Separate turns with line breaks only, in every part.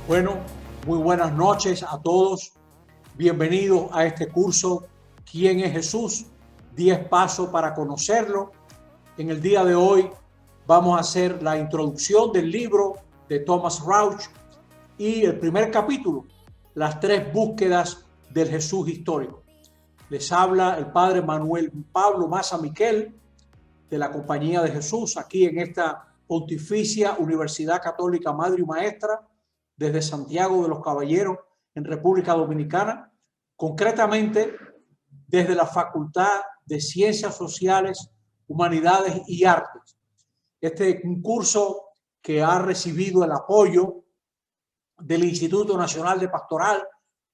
Bueno, muy buenas noches a todos. Bienvenidos a este curso ¿Quién es Jesús? 10 pasos para conocerlo. En el día de hoy vamos a hacer la introducción del libro de Thomas Rauch y el primer capítulo, las 3 búsquedas del Jesús histórico. Les habla el padre Manuel Pablo Maza Miquel de la Compañía de Jesús aquí en esta Pontificia Universidad Católica Madre y Maestra desde Santiago de los Caballeros en República Dominicana, concretamente desde la Facultad de Ciencias Sociales, Humanidades y Artes. Este es un curso que ha recibido el apoyo del Instituto Nacional de Pastoral,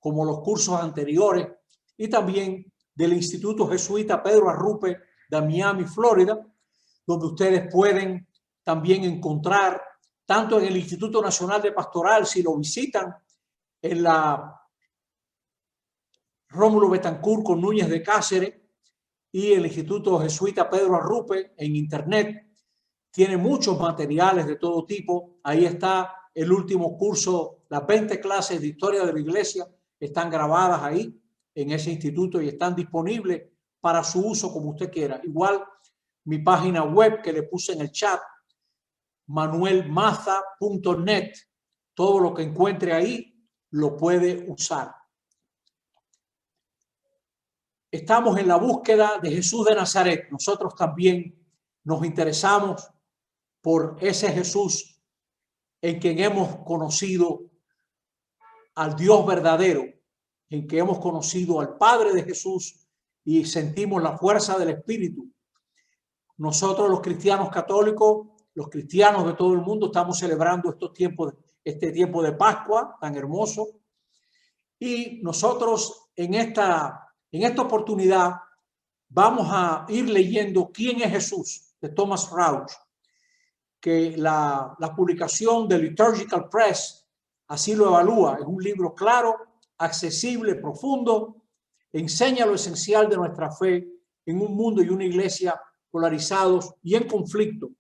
como los cursos anteriores, y también del Instituto Jesuita Pedro Arrupe de Miami, Florida, donde ustedes pueden también encontrar, tanto en el Instituto Nacional de Pastoral, si lo visitan, en la Rómulo Betancourt con Núñez de Cáceres, y el Instituto Jesuita Pedro Arrupe en internet. Tiene muchos materiales de todo tipo. Ahí está el último curso, las 20 clases de historia de la iglesia están grabadas ahí en ese instituto y están disponibles para su uso como usted quiera. Igual mi página web que le puse en el chat, manuelmaza.net, todo lo que encuentre ahí lo puede usar. Estamos en la búsqueda de Jesús de Nazaret. Nosotros también nos interesamos por ese Jesús en quien hemos conocido al Dios verdadero, en que hemos conocido al Padre de Jesús y sentimos la fuerza del Espíritu. Nosotros los cristianos católicos, los cristianos de todo el mundo, estamos celebrando este tiempo de Pascua tan hermoso, y nosotros en esta oportunidad vamos a ir leyendo ¿Quién es Jesús? De Thomas Rauch, que la publicación de Liturgical Press así lo evalúa. Es un libro claro, accesible, profundo, enseña lo esencial de nuestra fe en un mundo y una iglesia polarizados y en conflicto.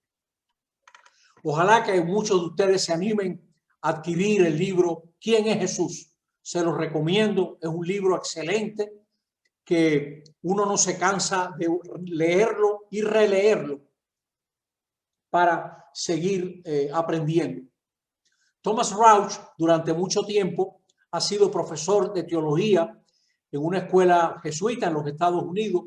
Ojalá que muchos de ustedes se animen a adquirir el libro ¿Quién es Jesús? Se los recomiendo, es un libro excelente que uno no se cansa de leerlo y releerlo para seguir aprendiendo. Thomas Rauch durante mucho tiempo ha sido profesor de teología en una escuela jesuita en los Estados Unidos.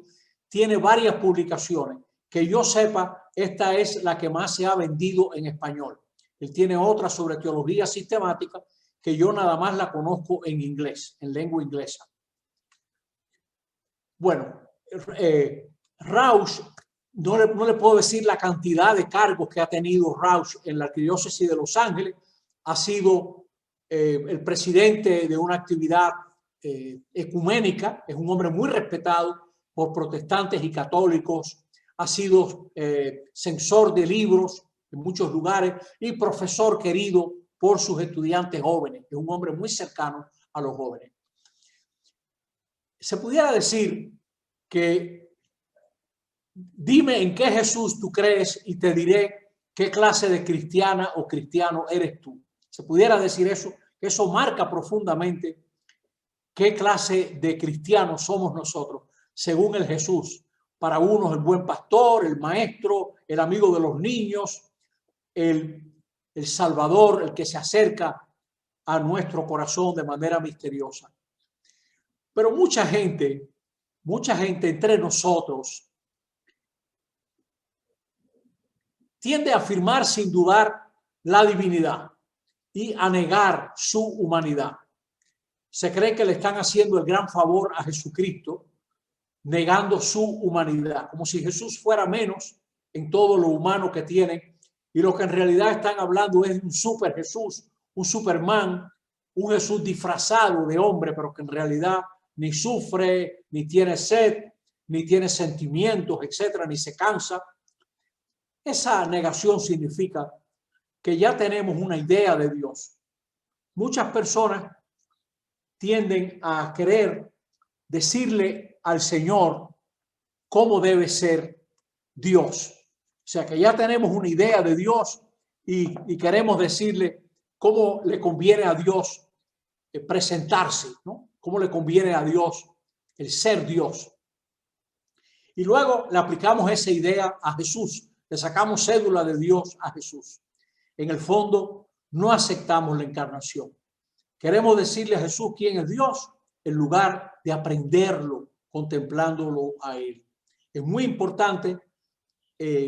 Tiene varias publicaciones. Que yo sepa, esta es la que más se ha vendido en español. Él tiene otra sobre teología sistemática que yo nada más la conozco en inglés, en lengua inglesa. Bueno, Rauch, no le puedo decir la cantidad de cargos que ha tenido Rauch en la Arquidiócesis de Los Ángeles. Ha sido el presidente de una actividad ecuménica, es un hombre muy respetado por protestantes y católicos, ha sido censor de libros en muchos lugares y profesor querido por sus estudiantes jóvenes, es un hombre muy cercano a los jóvenes. Se pudiera decir que dime en qué Jesús tú crees y te diré qué clase de cristiana o cristiano eres tú. Se pudiera decir eso, que eso marca profundamente qué clase de cristianos somos nosotros, según el Jesús. Para unos el buen pastor, el maestro, el amigo de los niños, el Salvador, el que se acerca a nuestro corazón de manera misteriosa. Pero mucha gente entre nosotros tiende a afirmar sin dudar la divinidad y a negar su humanidad. Se cree que le están haciendo el gran favor a Jesucristo, negando su humanidad, como si Jesús fuera menos en todo lo humano que tiene, y lo que en realidad están hablando es un super Jesús, un Superman, un Jesús disfrazado de hombre, pero que en realidad ni sufre, ni tiene sed, ni tiene sentimientos, etcétera, ni se cansa. Esa negación significa que ya tenemos una idea de Dios. Muchas personas tienden a querer decirle al Señor cómo debe ser Dios. O sea que ya tenemos una idea de Dios y queremos decirle cómo le conviene a Dios presentarse, ¿no? Cómo le conviene a Dios el ser Dios. Y luego le aplicamos esa idea a Jesús, le sacamos cédula de Dios a Jesús. En el fondo, no aceptamos la encarnación. Queremos decirle a Jesús quién es Dios en lugar de aprenderlo, contemplándolo a Él. Es muy importante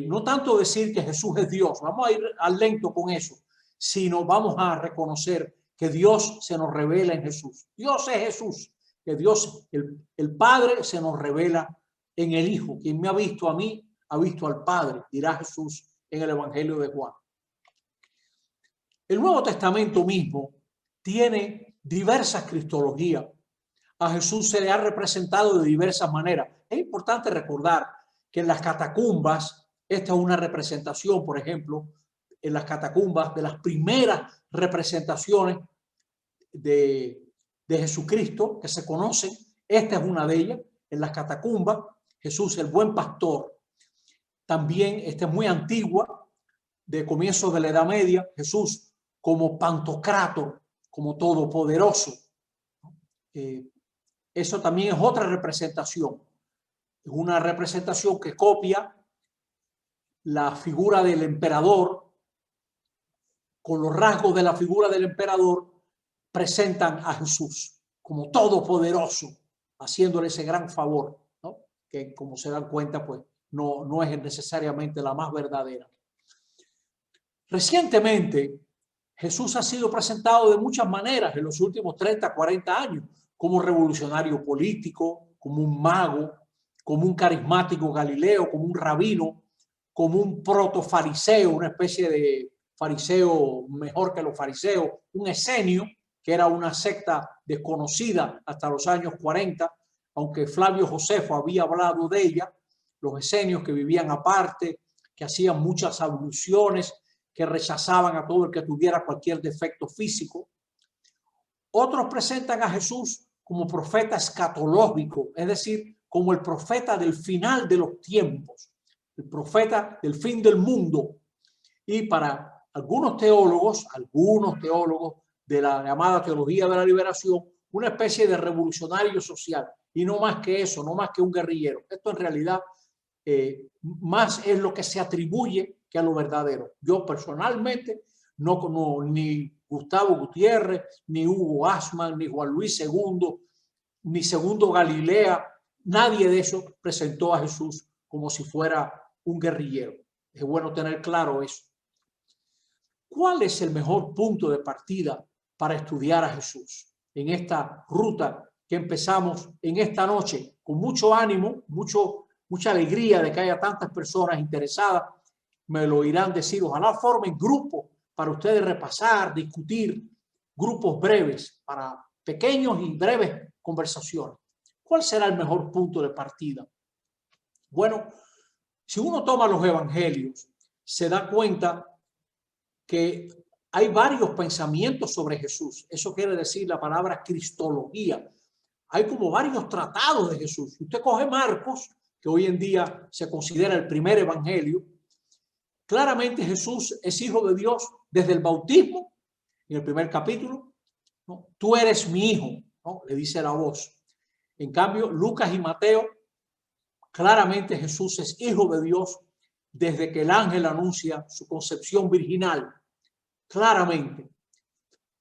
no tanto decir que Jesús es Dios, vamos a ir al lento con eso, sino vamos a reconocer que Dios se nos revela en Jesús. Dios es Jesús, que Dios, el Padre se nos revela en el Hijo. Quien me ha visto a mí, ha visto al Padre, dirá Jesús en el Evangelio de Juan. El Nuevo Testamento mismo tiene diversas cristologías. A Jesús se le ha representado de diversas maneras. Es importante recordar que en las catacumbas, esta es una representación, por ejemplo, en las catacumbas de las primeras representaciones de Jesucristo que se conocen. Esta es una de ellas, en las catacumbas, Jesús el buen pastor. También esta es muy antigua, de comienzos de la Edad Media, Jesús como Pantocrátor, como todopoderoso. Eso también es otra representación. Es una representación que copia la figura del emperador. Con los rasgos de la figura del emperador presentan a Jesús como todopoderoso, haciéndole ese gran favor, ¿no? Que como se dan cuenta, pues no es necesariamente la más verdadera. Recientemente, Jesús ha sido presentado de muchas maneras en los últimos 30, 40 años, como revolucionario político, como un mago, como un carismático galileo, como un rabino, como un protofariseo, una especie de fariseo mejor que los fariseos, un esenio, que era una secta desconocida hasta los años 40, aunque Flavio Josefo había hablado de ella, los esenios que vivían aparte, que hacían muchas abluciones, que rechazaban a todo el que tuviera cualquier defecto físico. Otros presentan a Jesús como profeta escatológico, es decir, como el profeta del final de los tiempos, el profeta del fin del mundo. Y para algunos teólogos de la llamada teología de la liberación, una especie de revolucionario social. Y no más que eso, no más que un guerrillero. Esto en realidad más es lo que se atribuye que a lo verdadero. Yo personalmente ni Gustavo Gutiérrez, ni Hugo Asman, ni Juan Luis II, ni Segundo Galilea, nadie de esos presentó a Jesús como si fuera un guerrillero. Es bueno tener claro eso. ¿Cuál es el mejor punto de partida para estudiar a Jesús en esta ruta que empezamos en esta noche con mucho ánimo, mucha alegría de que haya tantas personas interesadas? Me lo irán decir, ojalá formen grupos para ustedes repasar, discutir, grupos breves para pequeños y breves conversaciones. ¿Cuál será el mejor punto de partida? Bueno, si uno toma los evangelios, se da cuenta que hay varios pensamientos sobre Jesús. Eso quiere decir la palabra cristología. Hay como varios tratados de Jesús. Si usted coge Marcos, que hoy en día se considera el primer evangelio, claramente Jesús es hijo de Dios desde el bautismo, en el primer capítulo, ¿no? Tú eres mi hijo, ¿no? Le dice la voz. En cambio, Lucas y Mateo, claramente Jesús es hijo de Dios desde que el ángel anuncia su concepción virginal, claramente.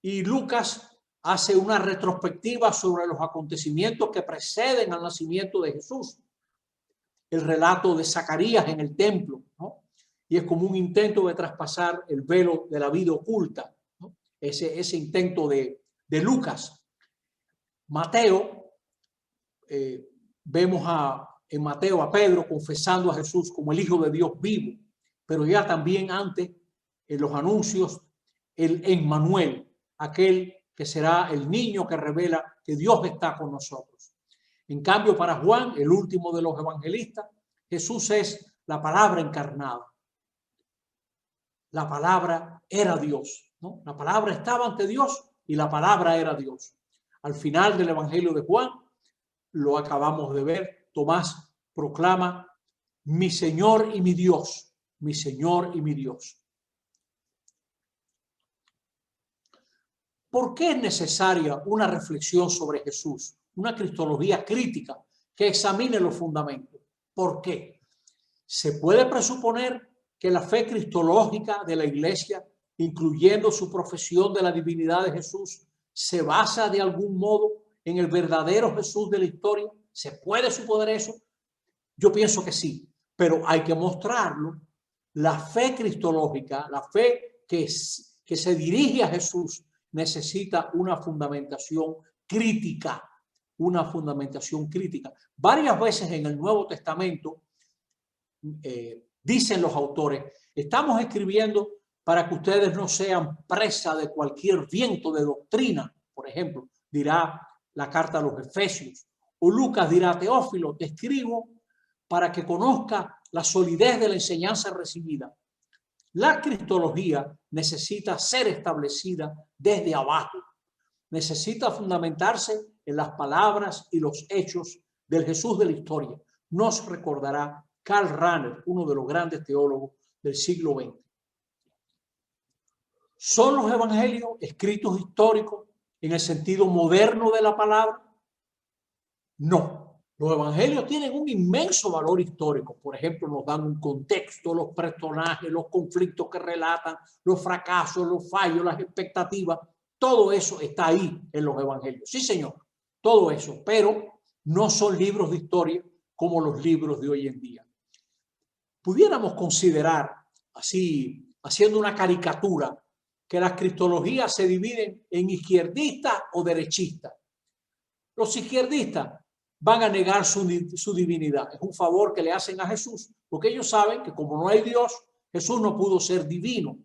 Y Lucas hace una retrospectiva sobre los acontecimientos que preceden al nacimiento de Jesús. El relato de Zacarías en el templo, ¿no? Y es como un intento de traspasar el velo de la vida oculta, ¿no? Ese intento de Lucas. Mateo, vemos en Mateo a Pedro confesando a Jesús como el Hijo de Dios vivo, pero ya también antes en los anuncios el Emmanuel, aquel que será el niño que revela que Dios está con nosotros. En cambio, para Juan, el último de los evangelistas, Jesús es la palabra encarnada. La palabra era Dios, ¿no? La palabra estaba ante Dios y la palabra era Dios. Al final del evangelio de Juan, lo acabamos de ver, Tomás proclama: mi Señor y mi Dios, mi Señor y mi Dios. ¿Por qué es necesaria una reflexión sobre Jesús? Una cristología crítica que examine los fundamentos. ¿Por qué? Se puede presuponer que la fe cristológica de la Iglesia, incluyendo su profesión de la divinidad de Jesús, se basa de algún modo en el verdadero Jesús de la historia. ¿Se puede suponer eso? Yo pienso que sí, pero hay que mostrarlo. La fe cristológica, la fe que se dirige a Jesús, necesita una fundamentación crítica, Varias veces en el Nuevo Testamento dicen los autores, estamos escribiendo para que ustedes no sean presa de cualquier viento de doctrina, por ejemplo, dirá la carta a los Efesios, o Lucas dirá, Teófilo, te escribo para que conozca la solidez de la enseñanza recibida. La cristología necesita ser establecida desde abajo, necesita fundamentarse en las palabras y los hechos del Jesús de la historia. Nos recordará Karl Rahner, uno de los grandes teólogos del siglo XX. ¿Son los evangelios escritos históricos en el sentido moderno de la palabra? No. Los evangelios tienen un inmenso valor histórico. Por ejemplo, nos dan un contexto, los personajes, los conflictos que relatan, los fracasos, los fallos, las expectativas. Todo eso está ahí en los evangelios. Sí, señor, todo eso. Pero no son libros de historia como los libros de hoy en día. Pudiéramos considerar, así, haciendo una caricatura, que las cristologías se dividen en izquierdistas o derechistas. Los izquierdistas van a negar su divinidad. Es un favor que le hacen a Jesús, porque ellos saben que como no hay Dios, Jesús no pudo ser divino.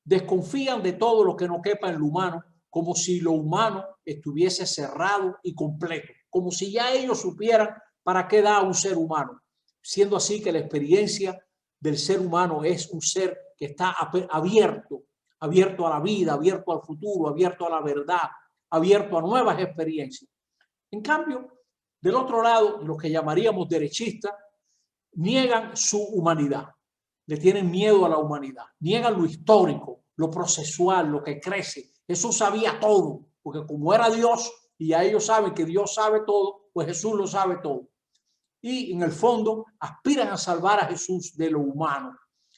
Desconfían de todo lo que no quepa en lo humano, como si lo humano estuviese cerrado y completo, como si ya ellos supieran para qué da un ser humano, siendo así que la experiencia del ser humano es un ser que está abierto a la vida, abierto al futuro, abierto a la verdad, abierto a nuevas experiencias. En cambio, del otro lado, los que llamaríamos derechistas niegan su humanidad, le tienen miedo a la humanidad, niegan lo histórico, lo procesual, lo que crece. Jesús sabía todo, porque como era Dios y ya ellos saben que Dios sabe todo, pues Jesús lo sabe todo. Y en el fondo aspiran a salvar a Jesús de lo humano,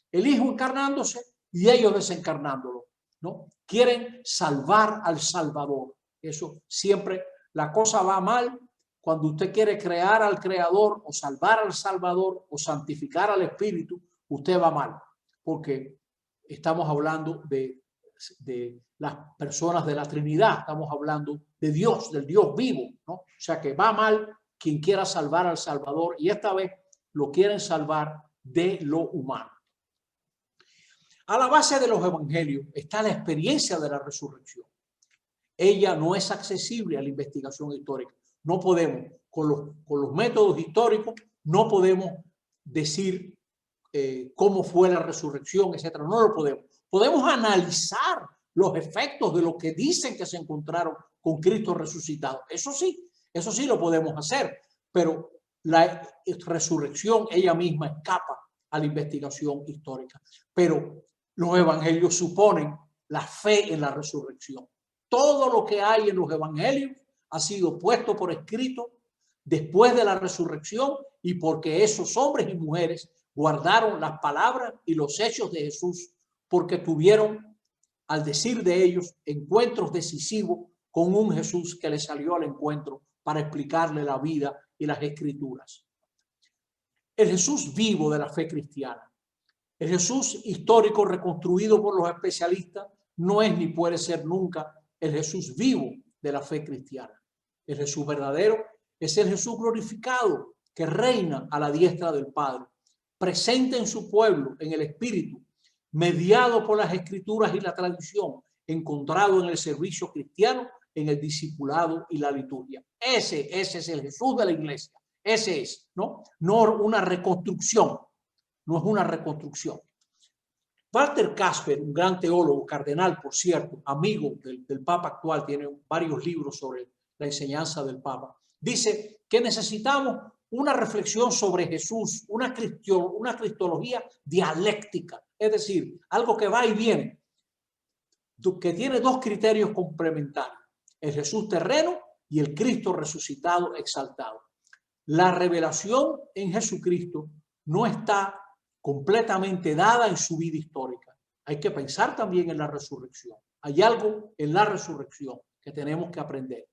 el Hijo encarnándose y ellos desencarnándolo, ¿no? Quieren salvar al Salvador. Eso siempre, la cosa va mal cuando usted quiere crear al Creador o salvar al Salvador o santificar al Espíritu, usted va mal, porque estamos hablando de las personas de la Trinidad, estamos hablando de Dios, del Dios vivo, ¿no? O sea que va mal quien quiera salvar al Salvador y esta vez lo quieren salvar de lo humano. A la base de los evangelios está la experiencia de la resurrección. Ella no es accesible a la investigación histórica. No podemos, con los métodos históricos, no podemos decir cómo fue la resurrección, etcétera. No lo podemos. Podemos analizar los efectos de lo que dicen que se encontraron con Cristo resucitado. Eso sí lo podemos hacer, pero la resurrección ella misma escapa a la investigación histórica. Pero los evangelios suponen la fe en la resurrección. Todo lo que hay en los evangelios ha sido puesto por escrito después de la resurrección y porque esos hombres y mujeres guardaron las palabras y los hechos de Jesús, porque tuvieron, al decir de ellos, encuentros decisivos con un Jesús que les salió al encuentro para explicarle la vida y las escrituras. El Jesús vivo de la fe cristiana, el Jesús histórico reconstruido por los especialistas, no es ni puede ser nunca el Jesús vivo de la fe cristiana. El Jesús verdadero es el Jesús glorificado que reina a la diestra del Padre, presente en su pueblo, en el Espíritu, mediado por las Escrituras y la tradición, encontrado en el servicio cristiano, en el discipulado y la liturgia. Ese es el Jesús de la Iglesia. Ese es, ¿no? No una reconstrucción, no es una reconstrucción. Walter Casper, un gran teólogo, cardenal, por cierto, amigo del Papa actual, tiene varios libros sobre la enseñanza del Papa, dice que necesitamos una reflexión sobre Jesús, una cristología dialéctica, es decir, algo que va y viene. que tiene dos criterios complementarios: el Jesús terreno y el Cristo resucitado, exaltado. La revelación en Jesucristo no está completamente dada en su vida histórica. Hay que pensar también en la resurrección. Hay algo en la resurrección que tenemos que aprender.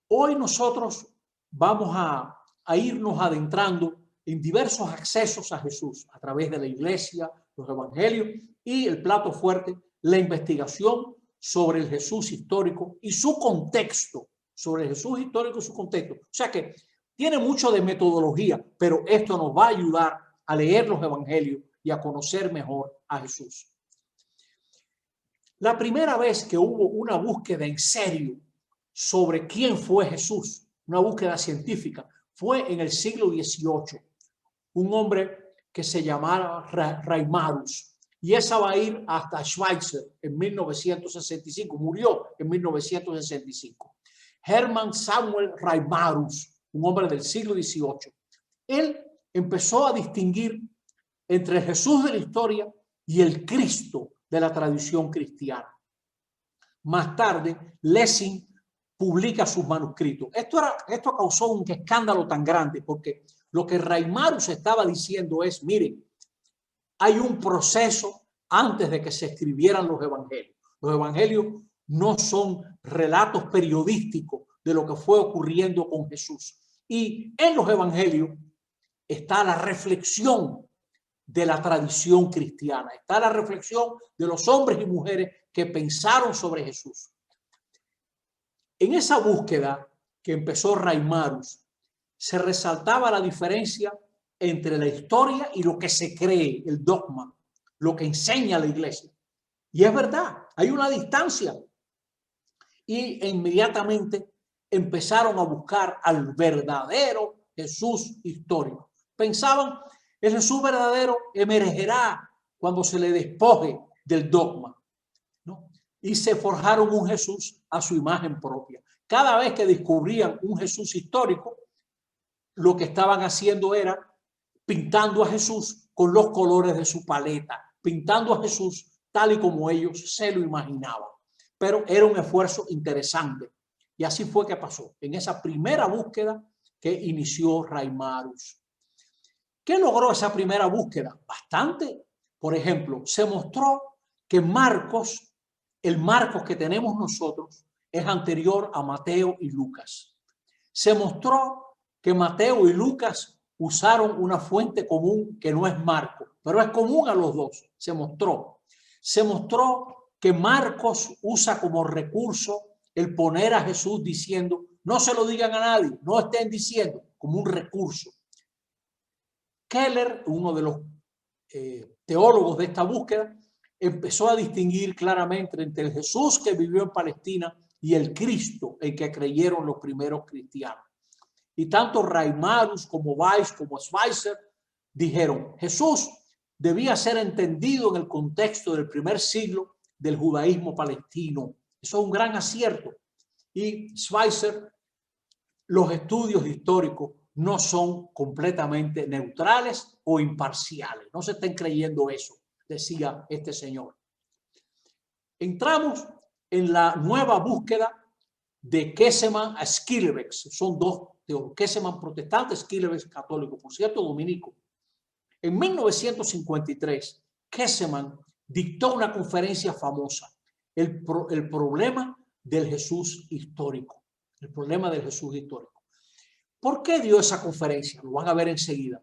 Hoy nosotros vamos a irnos adentrando en diversos accesos a Jesús a través de la iglesia, los evangelios y el plato fuerte, la investigación sobre el Jesús histórico y su contexto, sobre el Jesús histórico y su contexto. O sea que tiene mucho de metodología, pero esto nos va a ayudar a leer los evangelios y a conocer mejor a Jesús. La primera vez que hubo una búsqueda en serio sobre quién fue Jesús, una búsqueda científica, fue en el siglo XVIII. Un hombre que se llamaba Reimarus, y esa va a ir hasta Schweitzer en 1965, murió en 1965. Hermann Samuel Reimarus, un hombre del siglo XVIII. Él empezó a distinguir entre el Jesús de la historia y el Cristo de la tradición cristiana. Más tarde, Lessing publica sus manuscritos. Esto causó un escándalo tan grande porque lo que Reimarus estaba diciendo es: miren, hay un proceso antes de que se escribieran los evangelios. Los evangelios no son relatos periodísticos de lo que fue ocurriendo con Jesús. Y en los evangelios está la reflexión de la tradición cristiana, está la reflexión de los hombres y mujeres que pensaron sobre Jesús. En esa búsqueda que empezó Reimarus, se resaltaba la diferencia entre la historia y lo que se cree, el dogma, lo que enseña la iglesia. Y es verdad, hay una distancia. Y inmediatamente empezaron a buscar al verdadero Jesús histórico. Pensaban, el Jesús verdadero emergerá cuando se le despoje del dogma, ¿no? Y se forjaron un Jesús a su imagen propia. Cada vez que descubrían un Jesús histórico, lo que estaban haciendo era pintando a Jesús con los colores de su paleta, pintando a Jesús tal y como ellos se lo imaginaban. Pero era un esfuerzo interesante. Y así fue que pasó en esa primera búsqueda que inició Reimarus. ¿Qué logró esa primera búsqueda? Bastante. Por ejemplo, se mostró que Marcos, el Marcos que tenemos nosotros, es anterior a Mateo y Lucas. Se mostró que Mateo y Lucas usaron una fuente común que no es Marcos, pero es común a los dos. Se mostró que Marcos usa como recurso el poner a Jesús diciendo: no se lo digan a nadie, no estén diciendo, como un recurso. Keller, uno de los teólogos de esta búsqueda, empezó a distinguir claramente entre el Jesús que vivió en Palestina y el Cristo en que creyeron los primeros cristianos. Y tanto Reimarus como Weiss como Schweitzer dijeron: Jesús debía ser entendido en el contexto del primer siglo del judaísmo palestino. Eso es un gran acierto. Y Schweitzer, los estudios históricos no son completamente neutrales o imparciales. No se estén creyendo eso, decía este señor. Entramos en la nueva búsqueda de Kesselman a Schillebeeckx. Son dos teólogos, Kesselman protestante, Schillebeeckx católico, por cierto, dominico. En 1953, Kesselman dictó una conferencia famosa, el problema del Jesús histórico. El problema del Jesús histórico. ¿Por qué dio esa conferencia? Lo van a ver enseguida.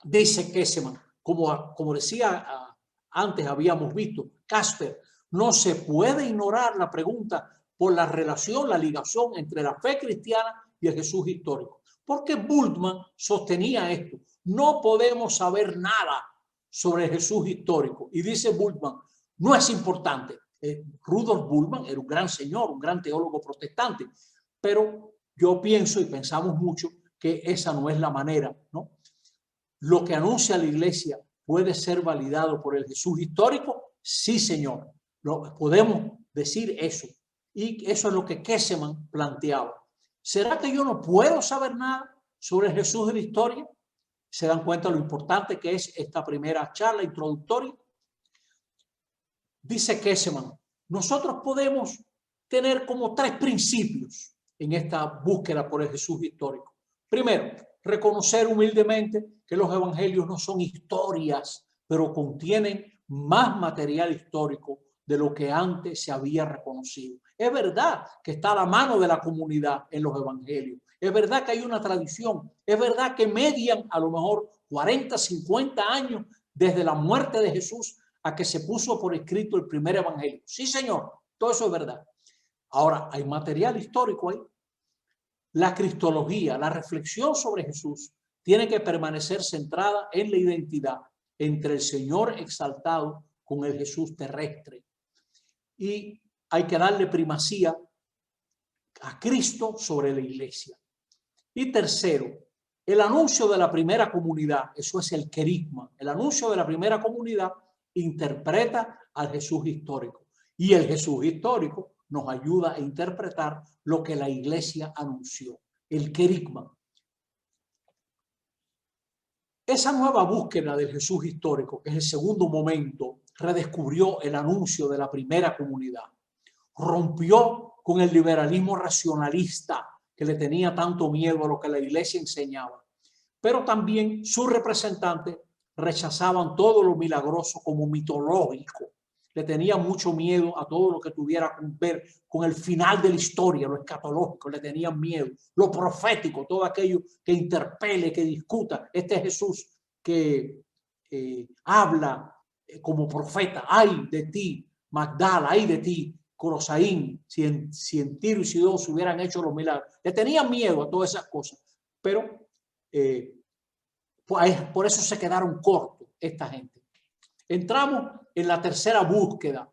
Dice Kesselman, como decía antes, habíamos visto, Casper, no se puede ignorar la pregunta por la relación, la ligación entre la fe cristiana y el Jesús histórico. Porque Bultmann sostenía esto: no podemos saber nada sobre el Jesús histórico. Y dice Bultmann, no es importante. Rudolf Bultmann era un gran señor, un gran teólogo protestante, pero yo pienso y pensamos mucho que esa no es la manera, ¿no? Lo que anuncia la iglesia puede ser validado por el Jesús histórico. Sí, señor, podemos decir eso. Y eso es lo que Kesselman planteaba. ¿Será que yo no puedo saber nada sobre el Jesús de la historia? ¿Se dan cuenta lo importante que es esta primera charla introductoria? Dice Kesselman, nosotros podemos tener como 3 principios en esta búsqueda por el Jesús histórico. Primero, reconocer humildemente que los evangelios no son historias, pero contienen más material histórico de lo que antes se había reconocido. Es verdad que está a la mano de la comunidad en los evangelios. Es verdad que hay una tradición. Es verdad que median a lo mejor 40, 50 años desde la muerte de Jesús a que se puso por escrito el primer evangelio. Sí, señor, todo eso es verdad. Ahora, hay material histórico ahí. La cristología, la reflexión sobre Jesús, tiene que permanecer centrada en la identidad entre el Señor exaltado con el Jesús terrestre. Y hay que darle primacía a Cristo sobre la iglesia. Y tercero, el anuncio de la primera comunidad, eso es el querigma. El anuncio de la primera comunidad interpreta al Jesús histórico. Y el Jesús histórico nos ayuda a interpretar lo que la iglesia anunció, el querigma. Esa nueva búsqueda del Jesús histórico, que es el segundo momento, redescubrió el anuncio de la primera comunidad. Rompió con el liberalismo racionalista que le tenía tanto miedo a lo que la iglesia enseñaba. Pero también sus representantes rechazaban todo lo milagroso como mitológico. Le tenían mucho miedo a todo lo que tuviera que ver con el final de la historia, lo escatológico, le tenían miedo. Lo profético, todo aquello que interpele, que discuta. Este Jesús que habla como profeta, ay de ti, Magdala, ay de ti, Corosaín, si en Tiro y Sidón se hubieran hecho los milagros. Le tenían miedo a todas esas cosas, pero por eso se quedaron cortos esta gente. Entramos en la tercera búsqueda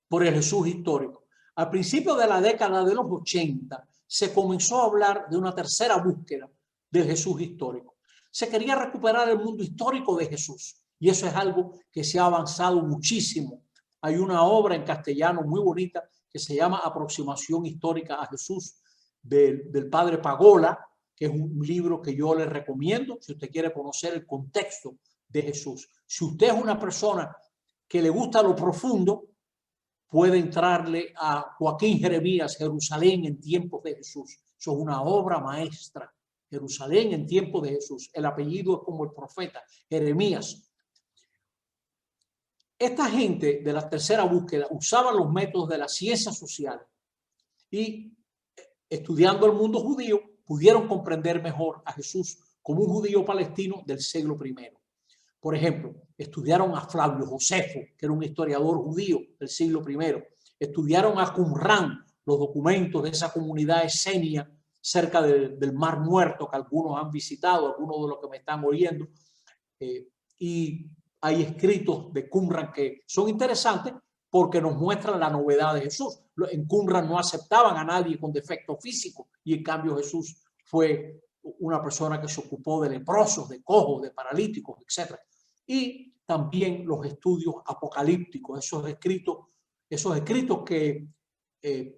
por el Jesús histórico. Al principio de la década de los 80 se comenzó a hablar de una tercera búsqueda del Jesús histórico. Se quería recuperar el mundo histórico de Jesús y eso es algo que se ha avanzado muchísimo. Hay una obra en castellano muy bonita que se llama Aproximación Histórica a Jesús del padre Pagola, que es un libro que yo les recomiendo si usted quiere conocer el contexto de Jesús. Si usted es una persona que le gusta lo profundo, puede entrarle a Joaquín Jeremías, Jerusalén en tiempos de Jesús. Eso es una obra maestra. Jerusalén en tiempos de Jesús. El apellido es como el profeta, Jeremías. Esta gente de la tercera búsqueda usaba los métodos de la ciencia social y estudiando el mundo judío pudieron comprender mejor a Jesús como un judío palestino del siglo I. Por ejemplo, estudiaron a Flavio Josefo, que era un historiador judío del siglo I. Estudiaron a Qumrán, los documentos de esa comunidad esenia cerca del Mar Muerto, que algunos han visitado, algunos de los que me están oyendo. Y hay escritos de Qumrán que son interesantes porque nos muestran la novedad de Jesús. En Qumrán no aceptaban a nadie con defecto físico y en cambio Jesús fue una persona que se ocupó de leprosos, de cojos, de paralíticos, etc. Y también los estudios apocalípticos, esos escritos que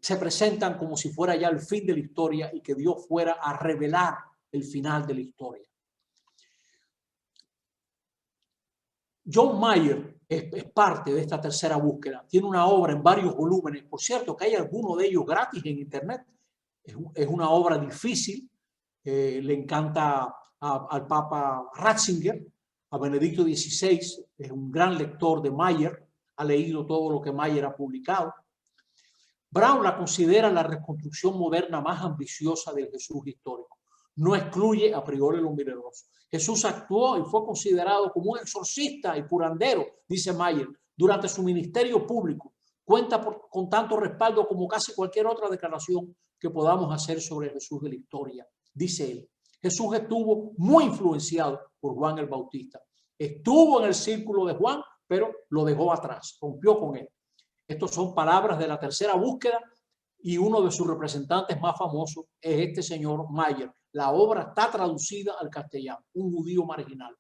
se presentan como si fuera ya el fin de la historia y que Dios fuera a revelar el final de la historia. John Mayer es parte de esta tercera búsqueda. Tiene una obra en varios volúmenes. Por cierto, que hay algunos de ellos gratis en internet. Es una obra difícil. Le encanta al Papa Ratzinger, a Benedicto XVI. Es un gran lector de Mayer. Ha leído todo lo que Mayer ha publicado. Brown la considera la reconstrucción moderna más ambiciosa del Jesús histórico. No excluye a priori lo milagroso. Jesús actuó y fue considerado como un exorcista y curandero, dice Mayer, durante su ministerio público. Cuenta con tanto respaldo como casi cualquier otra declaración que podamos hacer sobre Jesús de la historia, dice él. Jesús estuvo muy influenciado por Juan el Bautista. Estuvo en el círculo de Juan, pero lo dejó atrás, rompió con él. Estas son palabras de la tercera búsqueda y uno de sus representantes más famosos es este señor Mayer. La obra está traducida al castellano, un judío marginal.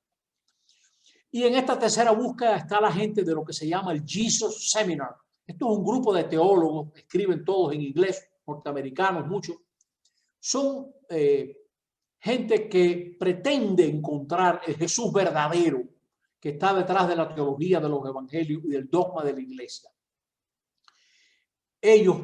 Y en esta tercera búsqueda está la gente de lo que se llama el Jesus Seminar. Esto es un grupo de teólogos, escriben todos en inglés, norteamericanos, muchos. Son gente que pretende encontrar el Jesús verdadero, que está detrás de la teología de los evangelios y del dogma de la iglesia. Ellos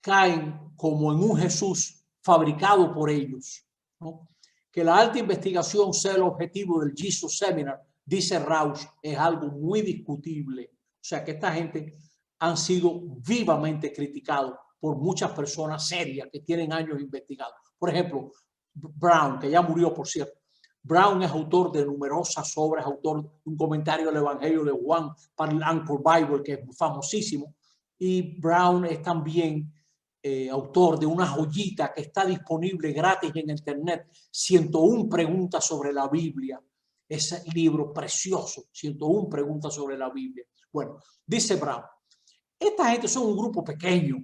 caen como en un Jesús fabricado por ellos, ¿no? Que la alta investigación sea el objetivo del Jesus Seminar, dice Rauch, es algo muy discutible. O sea que esta gente han sido vivamente criticados por muchas personas serias que tienen años investigados. Por ejemplo, Brown, que ya murió, por cierto. Brown es autor de numerosas obras, autor de un comentario del Evangelio de Juan para el Anchor Bible, que es famosísimo. Y Brown es también autor de una joyita que está disponible gratis en internet, 101 preguntas sobre la Biblia. Ese libro precioso, 101 preguntas sobre la Biblia. Bueno, dice Brown, esta gente son un grupo pequeño,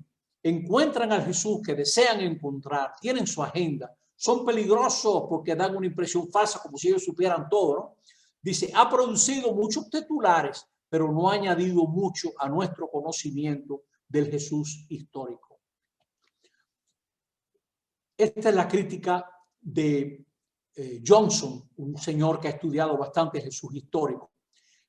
encuentran al Jesús que desean encontrar, tienen su agenda, son peligrosos porque dan una impresión falsa como si ellos supieran todo, ¿no? Dice, ha producido muchos titulares, pero no ha añadido mucho a nuestro conocimiento del Jesús histórico. Esta es la crítica de Johnson, un señor que ha estudiado bastante Jesús histórico.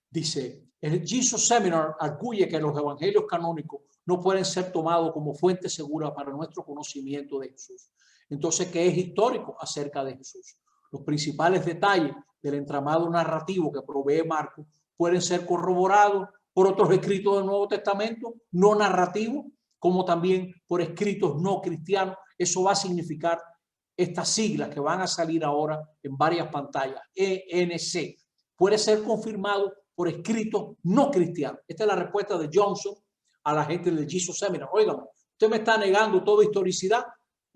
Dice, el Jesus Seminar arguye que los evangelios canónicos no pueden ser tomados como fuente segura para nuestro conocimiento de Jesús. Entonces, ¿qué es histórico acerca de Jesús? Los principales detalles del entramado narrativo que provee Marcos pueden ser corroborados por otros escritos del Nuevo Testamento no narrativos, como también por escritos no cristianos. Eso va a significar estas siglas que van a salir ahora en varias pantallas. ENC puede ser confirmado por escritos no cristianos. Esta es la respuesta de Johnson a la gente del Jesus Seminar. Oigan, usted me está negando toda historicidad.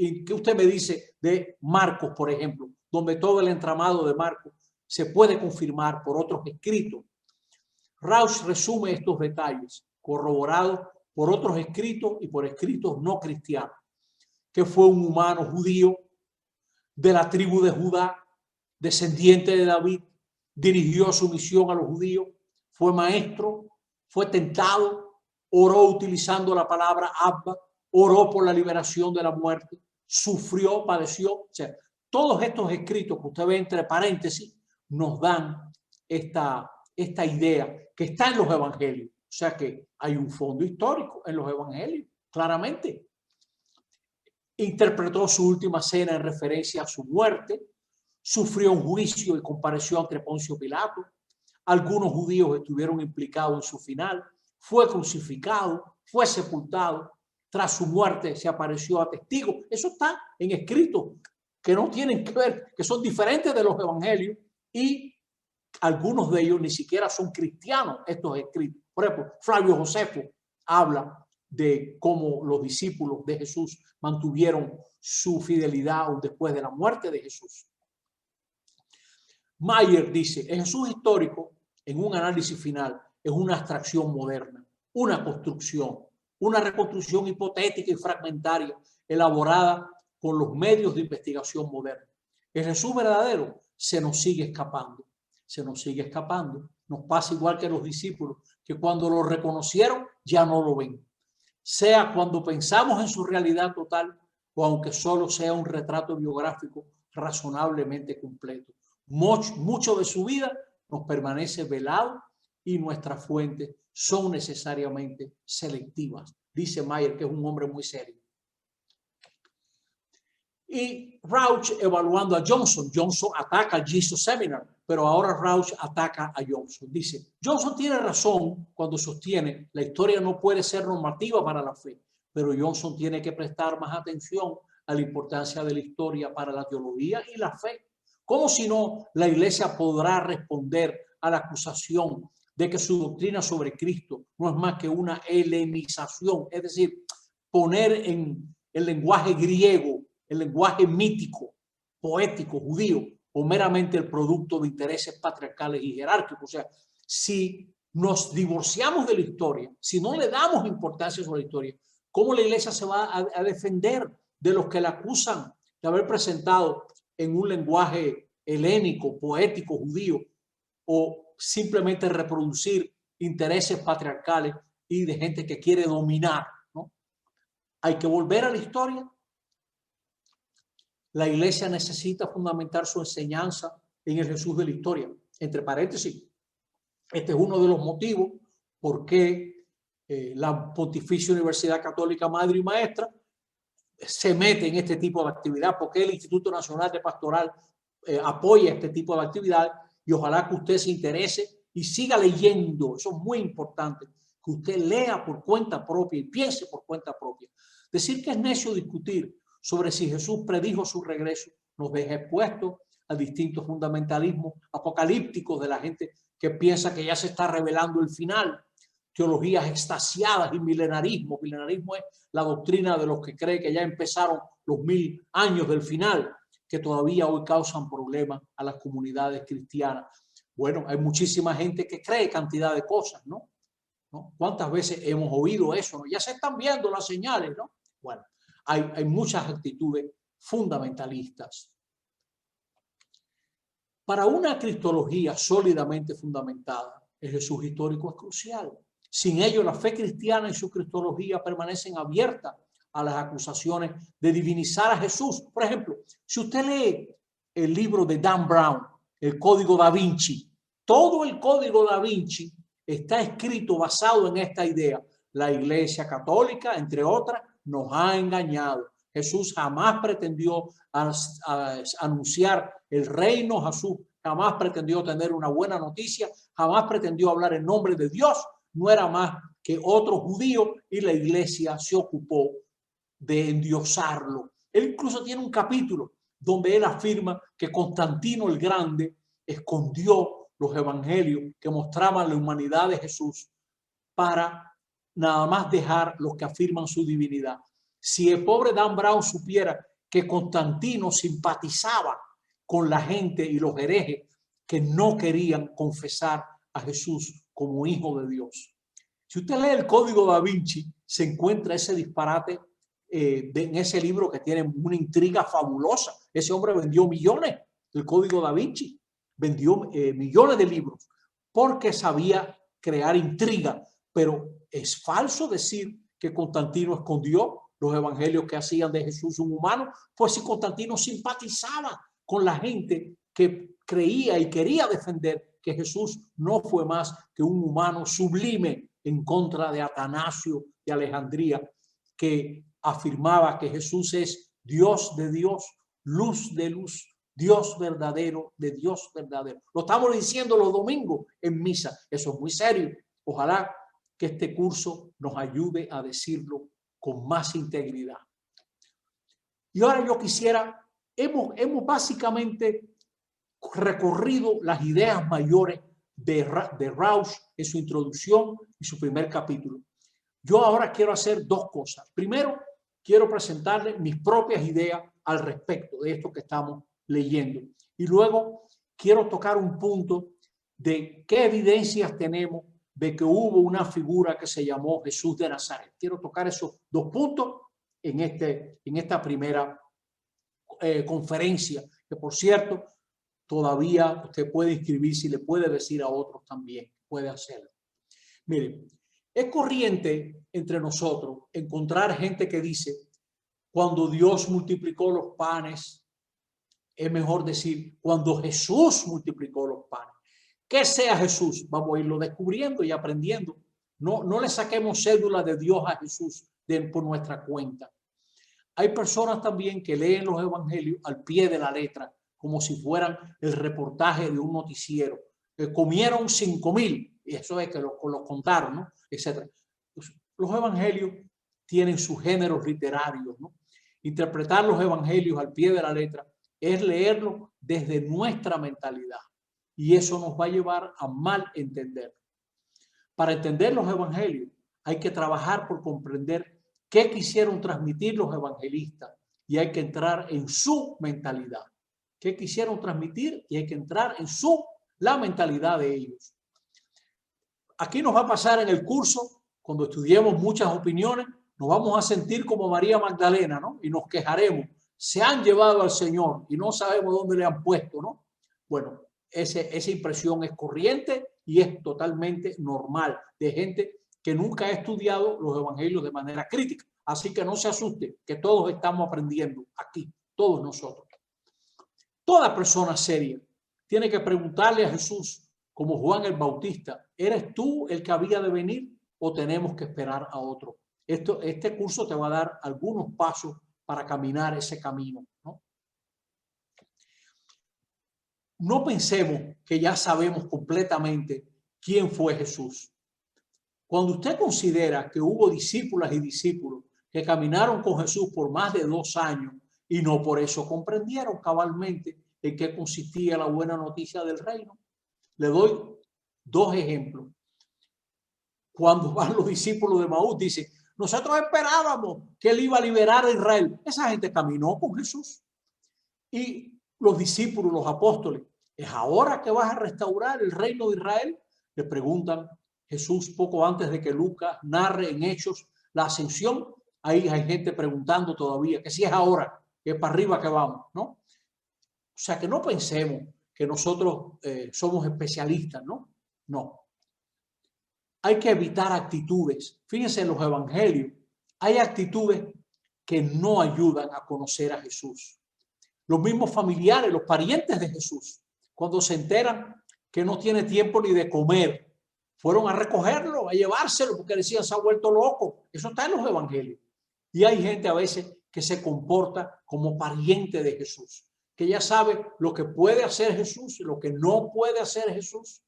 ¿Y qué usted me dice de Marcos, por ejemplo, donde todo el entramado de Marcos se puede confirmar por otros escritos? Rauch resume estos detalles, corroborados por otros escritos y por escritos no cristianos, que fue un humano judío de la tribu de Judá, descendiente de David, dirigió su misión a los judíos, fue maestro, fue tentado, oró utilizando la palabra Abba, oró por la liberación de la muerte, sufrió, padeció. O sea, todos estos escritos que usted ve entre paréntesis nos dan esta idea que está en los evangelios. O sea que hay un fondo histórico en los evangelios, claramente. Interpretó su última cena en referencia a su muerte, sufrió un juicio y compareció ante Poncio Pilato. Algunos judíos estuvieron implicados en su final, fue crucificado, fue sepultado. Tras su muerte se apareció a testigos. Eso está en escritos que no tienen que ver, que son diferentes de los evangelios, y algunos de ellos ni siquiera son cristianos, estos escritos. Por ejemplo, Flavio Josefo habla de cómo los discípulos de Jesús mantuvieron su fidelidad después de la muerte de Jesús. Mayer dice, el Jesús histórico, en un análisis final, es una abstracción moderna, una construcción, una reconstrucción hipotética y fragmentaria, elaborada con los medios de investigación moderna. El Jesús verdadero se nos sigue escapando, se nos sigue escapando. Nos pasa igual que a los discípulos, que cuando lo reconocieron ya no lo ven. Sea cuando pensamos en su realidad total o aunque solo sea un retrato biográfico razonablemente completo. Mucho de su vida nos permanece velado y nuestras fuentes son necesariamente selectivas. Dice Mayer, que es un hombre muy serio. Y Rauch evaluando a Johnson. Johnson ataca al Jesus Seminar, pero ahora Rauch ataca a Johnson. Dice, Johnson tiene razón cuando sostiene la historia no puede ser normativa para la fe, pero Johnson tiene que prestar más atención a la importancia de la historia para la teología y la fe. ¿Cómo si no la iglesia podrá responder a la acusación de que su doctrina sobre Cristo no es más que una helenización? Es decir, poner en el lenguaje griego, el lenguaje mítico, poético, judío, o meramente el producto de intereses patriarcales y jerárquicos. O sea, si nos divorciamos de la historia, si no le damos importancia sobre la historia, ¿cómo la iglesia se va a defender de los que la acusan de haber presentado en un lenguaje helénico, poético, judío, o simplemente reproducir intereses patriarcales y de gente que quiere dominar, ¿no? Hay que volver a la historia. La iglesia necesita fundamentar su enseñanza en el Jesús de la historia. Entre paréntesis, este es uno de los motivos por qué la Pontificia Universidad Católica Madre y Maestra se mete en este tipo de actividad, porque el Instituto Nacional de Pastoral apoya este tipo de actividad, y ojalá que usted se interese y siga leyendo. Eso es muy importante, que usted lea por cuenta propia y piense por cuenta propia. Decir que es necio discutir sobre si Jesús predijo su regreso nos deja expuestos a distintos fundamentalismos apocalípticos de la gente que piensa que ya se está revelando el final. Teologías extasiadas y milenarismo. Milenarismo es la doctrina de los que creen que ya empezaron los 1000 años del final, que todavía hoy causan problemas a las comunidades cristianas. Bueno, hay muchísima gente que cree cantidad de cosas, ¿no? ¿Cuántas veces hemos oído eso? ¿No? Ya se están viendo las señales, ¿no? Bueno, hay muchas actitudes fundamentalistas. Para una cristología sólidamente fundamentada, el Jesús histórico es crucial. Sin ello, la fe cristiana y su cristología permanecen abiertas a las acusaciones de divinizar a Jesús. Por ejemplo, si usted lee el libro de Dan Brown, el Código Da Vinci, todo el Código Da Vinci está escrito basado en esta idea. La Iglesia Católica, entre otras, nos ha engañado. Jesús jamás pretendió anunciar el reino. Jesús jamás pretendió tener una buena noticia, jamás pretendió hablar en nombre de Dios. No era más que otro judío, y la iglesia se ocupó de endiosarlo. Él incluso tiene un capítulo donde él afirma que Constantino el Grande escondió los evangelios que mostraban la humanidad de Jesús para nada más dejar los que afirman su divinidad. Si el pobre Dan Brown supiera que Constantino simpatizaba con la gente y los herejes que no querían confesar a Jesús como hijo de Dios. Si usted lee el Código Da Vinci, se encuentra ese disparate en ese libro, que tiene una intriga fabulosa. Ese hombre vendió millones. El Código Da Vinci vendió millones de libros porque sabía crear intriga. Pero es falso decir que Constantino escondió los evangelios que hacían de Jesús un humano, pues si Constantino simpatizaba con la gente que creía y quería defender que Jesús no fue más que un humano sublime, en contra de Atanasio de Alejandría, que afirmaba que Jesús es Dios de Dios, luz de luz, Dios verdadero de Dios verdadero. Lo estamos diciendo los domingos en misa. Eso es muy serio. Ojalá que este curso nos ayude a decirlo con más integridad. Y ahora yo quisiera, hemos básicamente recorrido las ideas mayores de Rausch en su introducción y su primer capítulo. Yo ahora quiero hacer dos cosas. Primero, quiero presentarles mis propias ideas al respecto de esto que estamos leyendo. Y luego quiero tocar un punto de qué evidencias tenemos de que hubo una figura que se llamó Jesús de Nazaret. Quiero tocar esos dos puntos en esta primera conferencia, que por cierto, todavía usted puede inscribirse y le puede decir a otros también, puede hacerlo. Miren, es corriente entre nosotros encontrar gente que dice, cuando Dios multiplicó los panes, es mejor decir, cuando Jesús multiplicó los panes. ¿Qué sea Jesús? Vamos a irlo descubriendo y aprendiendo. No le saquemos cédula de Dios a Jesús por nuestra cuenta. Hay personas también que leen los evangelios al pie de la letra, como si fueran el reportaje de un noticiero. Comieron 5,000, y eso es que los contaron, ¿no? Etcétera. Los evangelios tienen sus géneros literarios, ¿no? Interpretar los evangelios al pie de la letra es leerlos desde nuestra mentalidad. Y eso nos va a llevar a mal entender. Para entender los evangelios hay que trabajar por comprender qué quisieron transmitir los evangelistas, y hay que entrar en su mentalidad. ¿Qué quisieron transmitir? Y hay que entrar en la mentalidad de ellos. Aquí nos va a pasar en el curso, cuando estudiemos muchas opiniones, nos vamos a sentir como María Magdalena, ¿no? Y nos quejaremos. Se han llevado al Señor y no sabemos dónde le han puesto, ¿no? Bueno, esa impresión es corriente y es totalmente normal de gente que nunca ha estudiado los evangelios de manera crítica. Así que no se asuste, que todos estamos aprendiendo aquí, todos nosotros. Toda persona seria tiene que preguntarle a Jesús, como Juan el Bautista, ¿eres tú el que había de venir o tenemos que esperar a otro? Este curso te va a dar algunos pasos para caminar ese camino, ¿no? No pensemos que ya sabemos completamente quién fue Jesús. Cuando usted considera que hubo discípulas y discípulos que caminaron con Jesús por más de 2 años y no por eso comprendieron cabalmente en qué consistía la buena noticia del reino. Le doy 2 ejemplos. Cuando van los discípulos de Maús, dicen, nosotros esperábamos que él iba a liberar a Israel. Esa gente caminó con Jesús. Y los discípulos, los apóstoles, ¿es ahora que vas a restaurar el reino de Israel? Le preguntan Jesús poco antes de que Lucas narre en Hechos la ascensión. Ahí hay gente preguntando todavía que si es ahora, que es para arriba que vamos, ¿no? O sea, que no pensemos que nosotros somos especialistas, ¿no? No. Hay que evitar actitudes. Fíjense en los evangelios, hay actitudes que no ayudan a conocer a Jesús. Los mismos familiares, los parientes de Jesús, cuando se enteran que no tiene tiempo ni de comer, fueron a recogerlo, a llevárselo, porque decían se ha vuelto loco. Eso está en los evangelios. Y hay gente a veces que se comporta como pariente de Jesús, que ya sabe lo que puede hacer Jesús y lo que no puede hacer Jesús.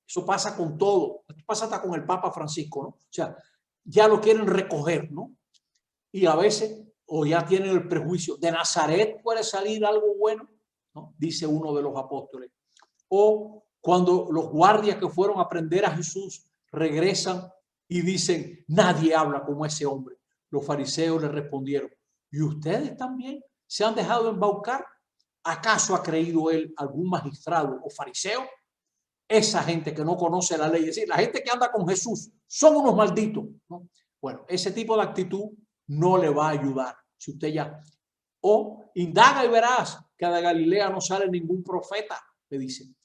Eso pasa con todo. Esto pasa hasta con el Papa Francisco, ¿no? O sea, ya lo quieren recoger, ¿no? Y a veces, o ya tienen el prejuicio, de Nazaret puede salir algo bueno, ¿no? Dice uno de los apóstoles. O cuando los guardias que fueron a prender a Jesús regresan y dicen, nadie habla como ese hombre. Los fariseos le respondieron, ¿y ustedes también se han dejado embaucar? ¿Acaso ha creído él algún magistrado o fariseo? Esa gente que no conoce la ley, es decir, la gente que anda con Jesús, son unos malditos, ¿no? Bueno, ese tipo de actitud no le va a ayudar. Si usted ya, o indaga y verás que de Galilea no sale ningún profeta, le dicen.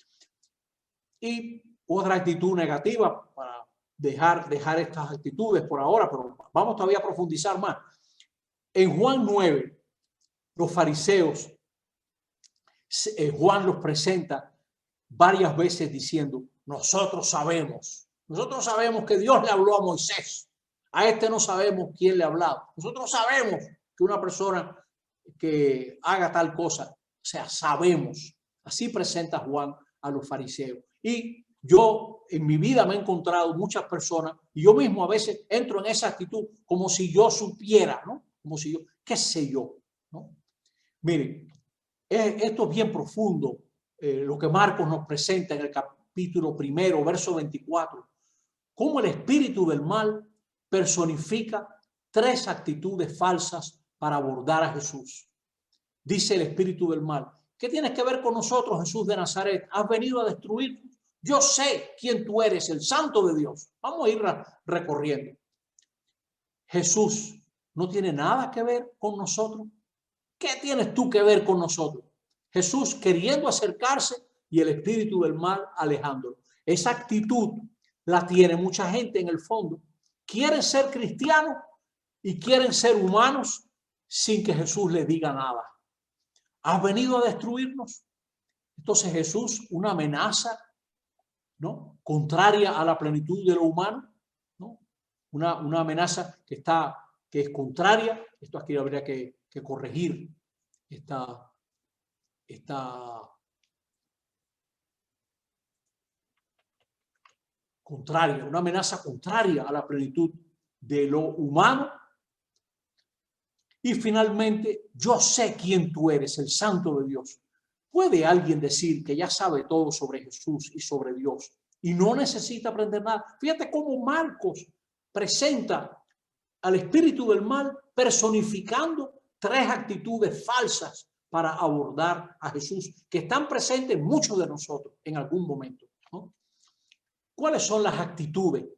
Y otra actitud negativa para dejar estas actitudes por ahora, pero vamos todavía a profundizar más. En Juan 9, los fariseos, Juan los presenta varias veces diciendo, nosotros sabemos que Dios le habló a Moisés, a este no sabemos quién le ha hablado, nosotros sabemos que una persona que haga tal cosa, o sea, sabemos, así presenta Juan a los fariseos. Y yo en mi vida me he encontrado muchas personas y yo mismo a veces entro en esa actitud como si yo supiera, ¿no? Como si yo, qué sé yo, ¿no? Miren, esto es bien profundo. Lo que Marcos nos presenta en el capítulo 1, verso 24, cómo el espíritu del mal personifica 3 actitudes falsas para abordar a Jesús. Dice el espíritu del mal, ¿qué tienes que ver con nosotros, Jesús de Nazaret? ¿Has venido a destruirnos? Yo sé quién tú eres, el Santo de Dios. Vamos a ir recorriendo. Jesús no tiene nada que ver con nosotros. ¿Qué tienes tú que ver con nosotros? Jesús queriendo acercarse y el espíritu del mal alejándolo. Esa actitud la tiene mucha gente en el fondo. Quieren ser cristianos y quieren ser humanos sin que Jesús les diga nada. ¿Has venido a destruirnos? Entonces Jesús, una amenaza, ¿no? Contraria a la plenitud de lo humano, ¿no? Una amenaza que es contraria. Esto aquí habría que corregir esta contraria, una amenaza contraria a la plenitud de lo humano. Y finalmente, yo sé quién tú eres, el Santo de Dios. ¿Puede alguien decir que ya sabe todo sobre Jesús y sobre Dios y no necesita aprender nada? Fíjate cómo Marcos presenta al espíritu del mal personificando 3 actitudes falsas para abordar a Jesús, que están presentes en muchos de nosotros en algún momento, ¿no? ¿Cuáles son las actitudes?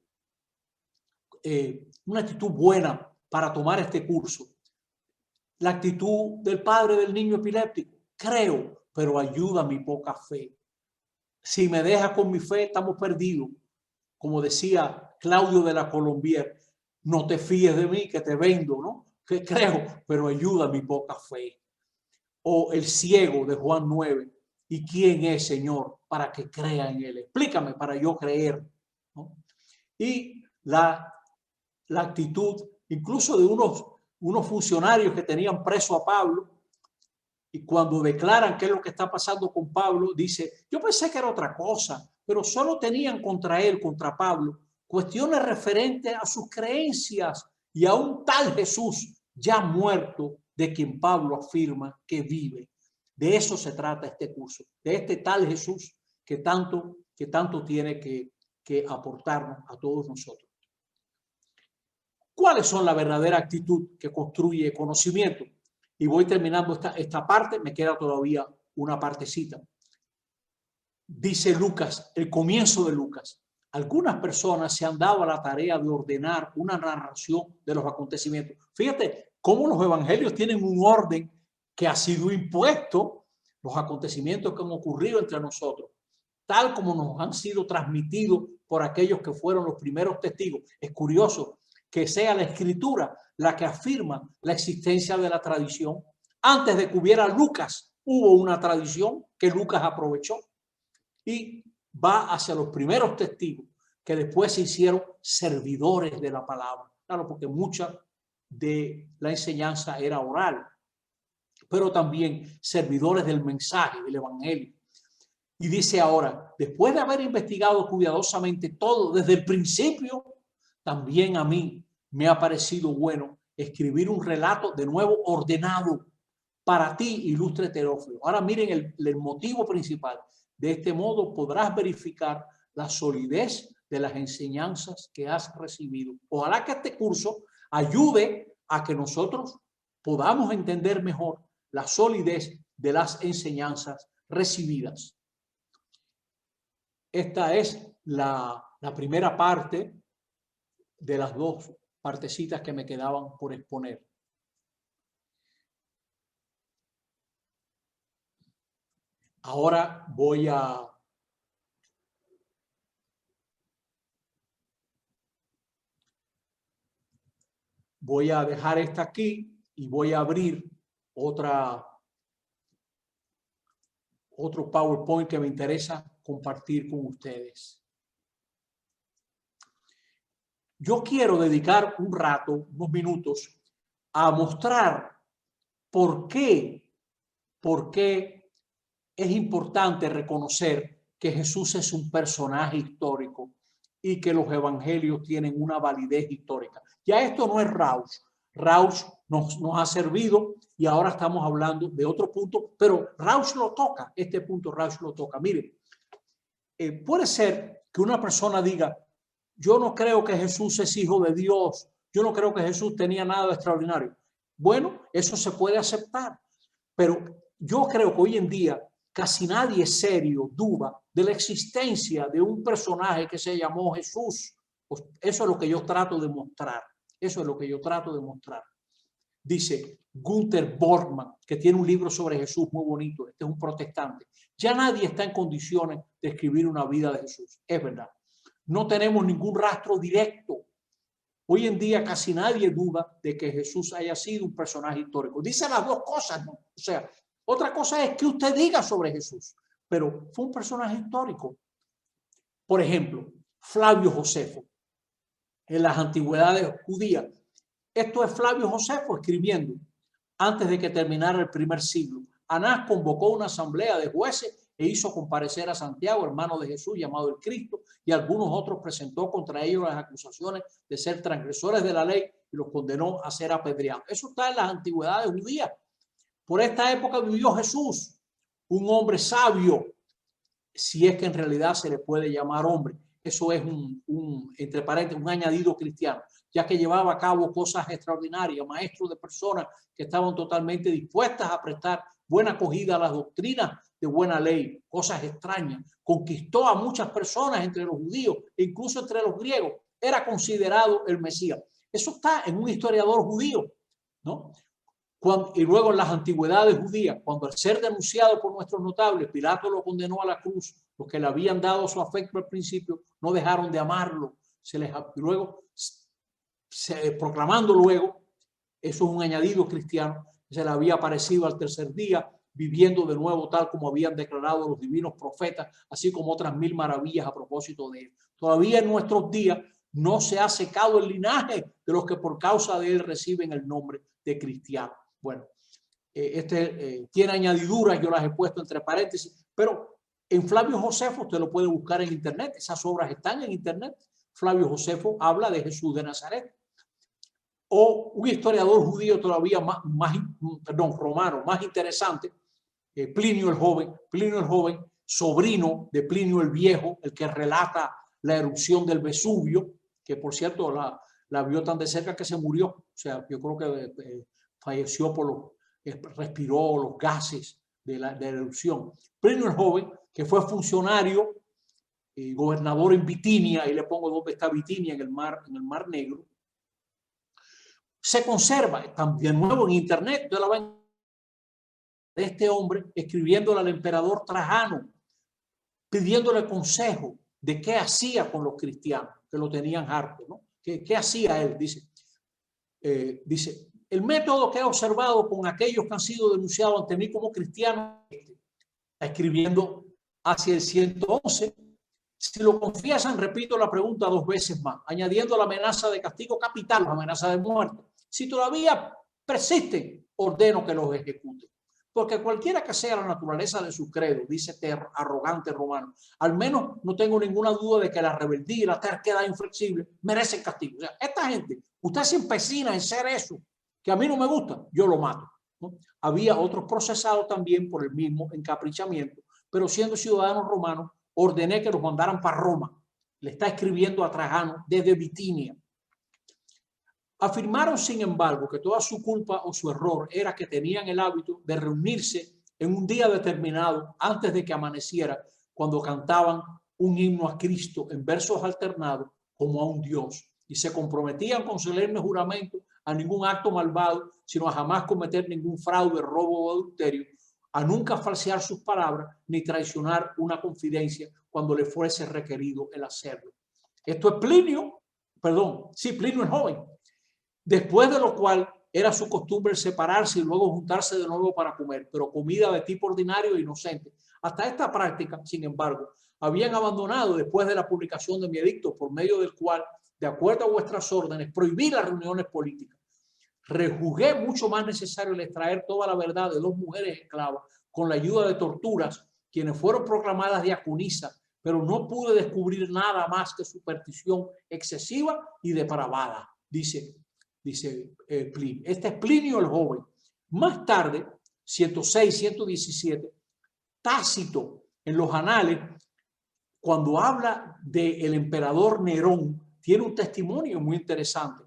Una actitud buena para tomar este curso. La actitud del padre del niño epiléptico. Creo, pero ayuda a mi poca fe. Si me dejas con mi fe, estamos perdidos. Como decía Claudio de la Colombier, no te fíes de mí que te vendo, ¿no? Que creo, pero ayuda a mi poca fe. O el ciego de Juan 9. ¿Y quién es, Señor, para que crea en Él? Explícame para yo creer, ¿no? Y la actitud incluso de unos funcionarios que tenían preso a Pablo, y cuando declaran qué es lo que está pasando con Pablo, dice, yo pensé que era otra cosa, pero solo tenían contra él, contra Pablo, cuestiones referentes a sus creencias y a un tal Jesús ya muerto de quien Pablo afirma que vive. De eso se trata este curso, de este tal Jesús que tanto tiene que aportarnos a todos nosotros. ¿Cuáles son la verdadera actitud que construye conocimiento? Y voy terminando esta parte, me queda todavía una partecita. Dice Lucas, el comienzo de Lucas. Algunas personas se han dado a la tarea de ordenar una narración de los acontecimientos. Fíjate cómo los evangelios tienen un orden que ha sido impuesto, los acontecimientos que han ocurrido entre nosotros, tal como nos han sido transmitidos por aquellos que fueron los primeros testigos. Es curioso que sea la escritura la que afirma la existencia de la tradición. Antes de que hubiera Lucas, hubo una tradición que Lucas aprovechó y va hacia los primeros testigos que después se hicieron servidores de la palabra. Claro, porque mucha de la enseñanza era oral, pero también servidores del mensaje, del evangelio. Y dice ahora, después de haber investigado cuidadosamente todo desde el principio, también a mí me ha parecido bueno escribir un relato de nuevo ordenado para ti, ilustre Teófilo. Ahora miren el motivo principal. De este modo podrás verificar la solidez de las enseñanzas que has recibido. Ojalá que este curso ayude a que nosotros podamos entender mejor la solidez de las enseñanzas recibidas. Esta es la primera parte de las dos partecitas que me quedaban por exponer. Ahora voy a dejar esta aquí y voy a abrir otro PowerPoint que me interesa compartir con ustedes. Yo quiero dedicar un rato, unos minutos, a mostrar por qué es importante reconocer que Jesús es un personaje histórico y que los evangelios tienen una validez histórica. Ya esto no es Rausch. Rausch nos ha servido y ahora estamos hablando de otro punto, pero Rausch lo toca, este punto Rausch lo toca. Miren, puede ser que una persona diga, yo no creo que Jesús es hijo de Dios, yo no creo que Jesús tenía nada de extraordinario. Bueno, eso se puede aceptar, pero yo creo que hoy en día casi nadie serio duda de la existencia de un personaje que se llamó Jesús. Eso es lo que yo trato de mostrar. Eso es lo que yo trato de mostrar. Dice Gunther Borgmann, que tiene un libro sobre Jesús muy bonito. Este es un protestante. Ya nadie está en condiciones de escribir una vida de Jesús. Es verdad. No tenemos ningún rastro directo. Hoy en día casi nadie duda de que Jesús haya sido un personaje histórico. Dice las dos cosas, ¿no? O sea, otra cosa es que usted diga sobre Jesús, pero fue un personaje histórico. Por ejemplo, Flavio Josefo, en las antigüedades judías. Esto es Flavio Josefo escribiendo antes de que terminara el primer siglo. Anás convocó una asamblea de jueces e hizo comparecer a Santiago, hermano de Jesús, llamado el Cristo, y algunos otros presentó contra ellos las acusaciones de ser transgresores de la ley y los condenó a ser apedreados. Eso está en las antigüedades judías. Por esta época vivió Jesús, un hombre sabio, si es que en realidad se le puede llamar hombre. Eso es entre paréntesis, un añadido cristiano, ya que llevaba a cabo cosas extraordinarias, maestro de personas que estaban totalmente dispuestas a prestar buena acogida a las doctrinas de buena ley, cosas extrañas. Conquistó a muchas personas entre los judíos e incluso entre los griegos. Era considerado el Mesías. Eso está en un historiador judío, ¿no? Y luego en las antigüedades judías, cuando al ser denunciado por nuestros notables, Pilato lo condenó a la cruz, los que le habían dado su afecto al principio no dejaron de amarlo. Proclamando luego, eso es un añadido cristiano, se le había aparecido al tercer día viviendo de nuevo tal como habían declarado los divinos profetas, así como otras 1000 maravillas a propósito de él. Todavía en nuestros días no se ha secado el linaje de los que por causa de él reciben el nombre de cristianos. Bueno, tiene añadiduras, yo las he puesto entre paréntesis, pero en Flavio Josefo usted lo puede buscar en internet, esas obras están en internet. Flavio Josefo habla de Jesús de Nazaret. O un historiador judío todavía romano, más interesante, Plinio el Joven, sobrino de Plinio el Viejo, el que relata la erupción del Vesubio, que por cierto la vio tan de cerca que se murió. O sea, yo creo que falleció respiró los gases de la erupción. Plinio el Joven, que fue funcionario y gobernador en Bitinia, y le pongo dónde está Bitinia, en el Mar Negro, se conserva de nuevo en internet de este hombre escribiéndole al emperador Trajano, pidiéndole consejo de qué hacía con los cristianos que lo tenían harto, ¿no? ¿Qué hacía él? Dice, el método que he observado con aquellos que han sido denunciados ante mí como cristianos, escribiendo hacia el 111, si lo confiesan, repito la pregunta 2 veces más, añadiendo la amenaza de castigo capital, la amenaza de muerte. Si todavía persisten, ordeno que los ejecuten. Porque cualquiera que sea la naturaleza de su credo, dice este arrogante romano, al menos no tengo ninguna duda de que la rebeldía y la terquedad inflexible merecen castigo. O sea, esta gente, usted se empecina en ser eso, que a mí no me gusta, yo lo mato, ¿no? Había otros procesados también por el mismo encaprichamiento, pero siendo ciudadanos romanos, ordené que los mandaran para Roma. Le está escribiendo a Trajano desde Bitinia. Afirmaron, sin embargo, que toda su culpa o su error era que tenían el hábito de reunirse en un día determinado antes de que amaneciera, cuando cantaban un himno a Cristo en versos alternados como a un Dios, y se comprometían con solemne juramento a ningún acto malvado, sino a jamás cometer ningún fraude, robo o adulterio, a nunca falsear sus palabras ni traicionar una confidencia cuando le fuese requerido el hacerlo. Esto es Plinio el Joven. Después de lo cual era su costumbre separarse y luego juntarse de nuevo para comer, pero comida de tipo ordinario e inocente. Hasta esta práctica, sin embargo, habían abandonado después de la publicación de mi edicto, por medio del cual, de acuerdo a vuestras órdenes, prohibí las reuniones políticas. Rejuzgué mucho más necesario el extraer toda la verdad de 2 mujeres esclavas con la ayuda de torturas, quienes fueron proclamadas diaconisas, pero no pude descubrir nada más que superstición excesiva y depravada, dice Plinio. Este es Plinio el Joven. Más tarde, 106, 117, Tácito en los anales, cuando habla del emperador Nerón, tiene un testimonio muy interesante.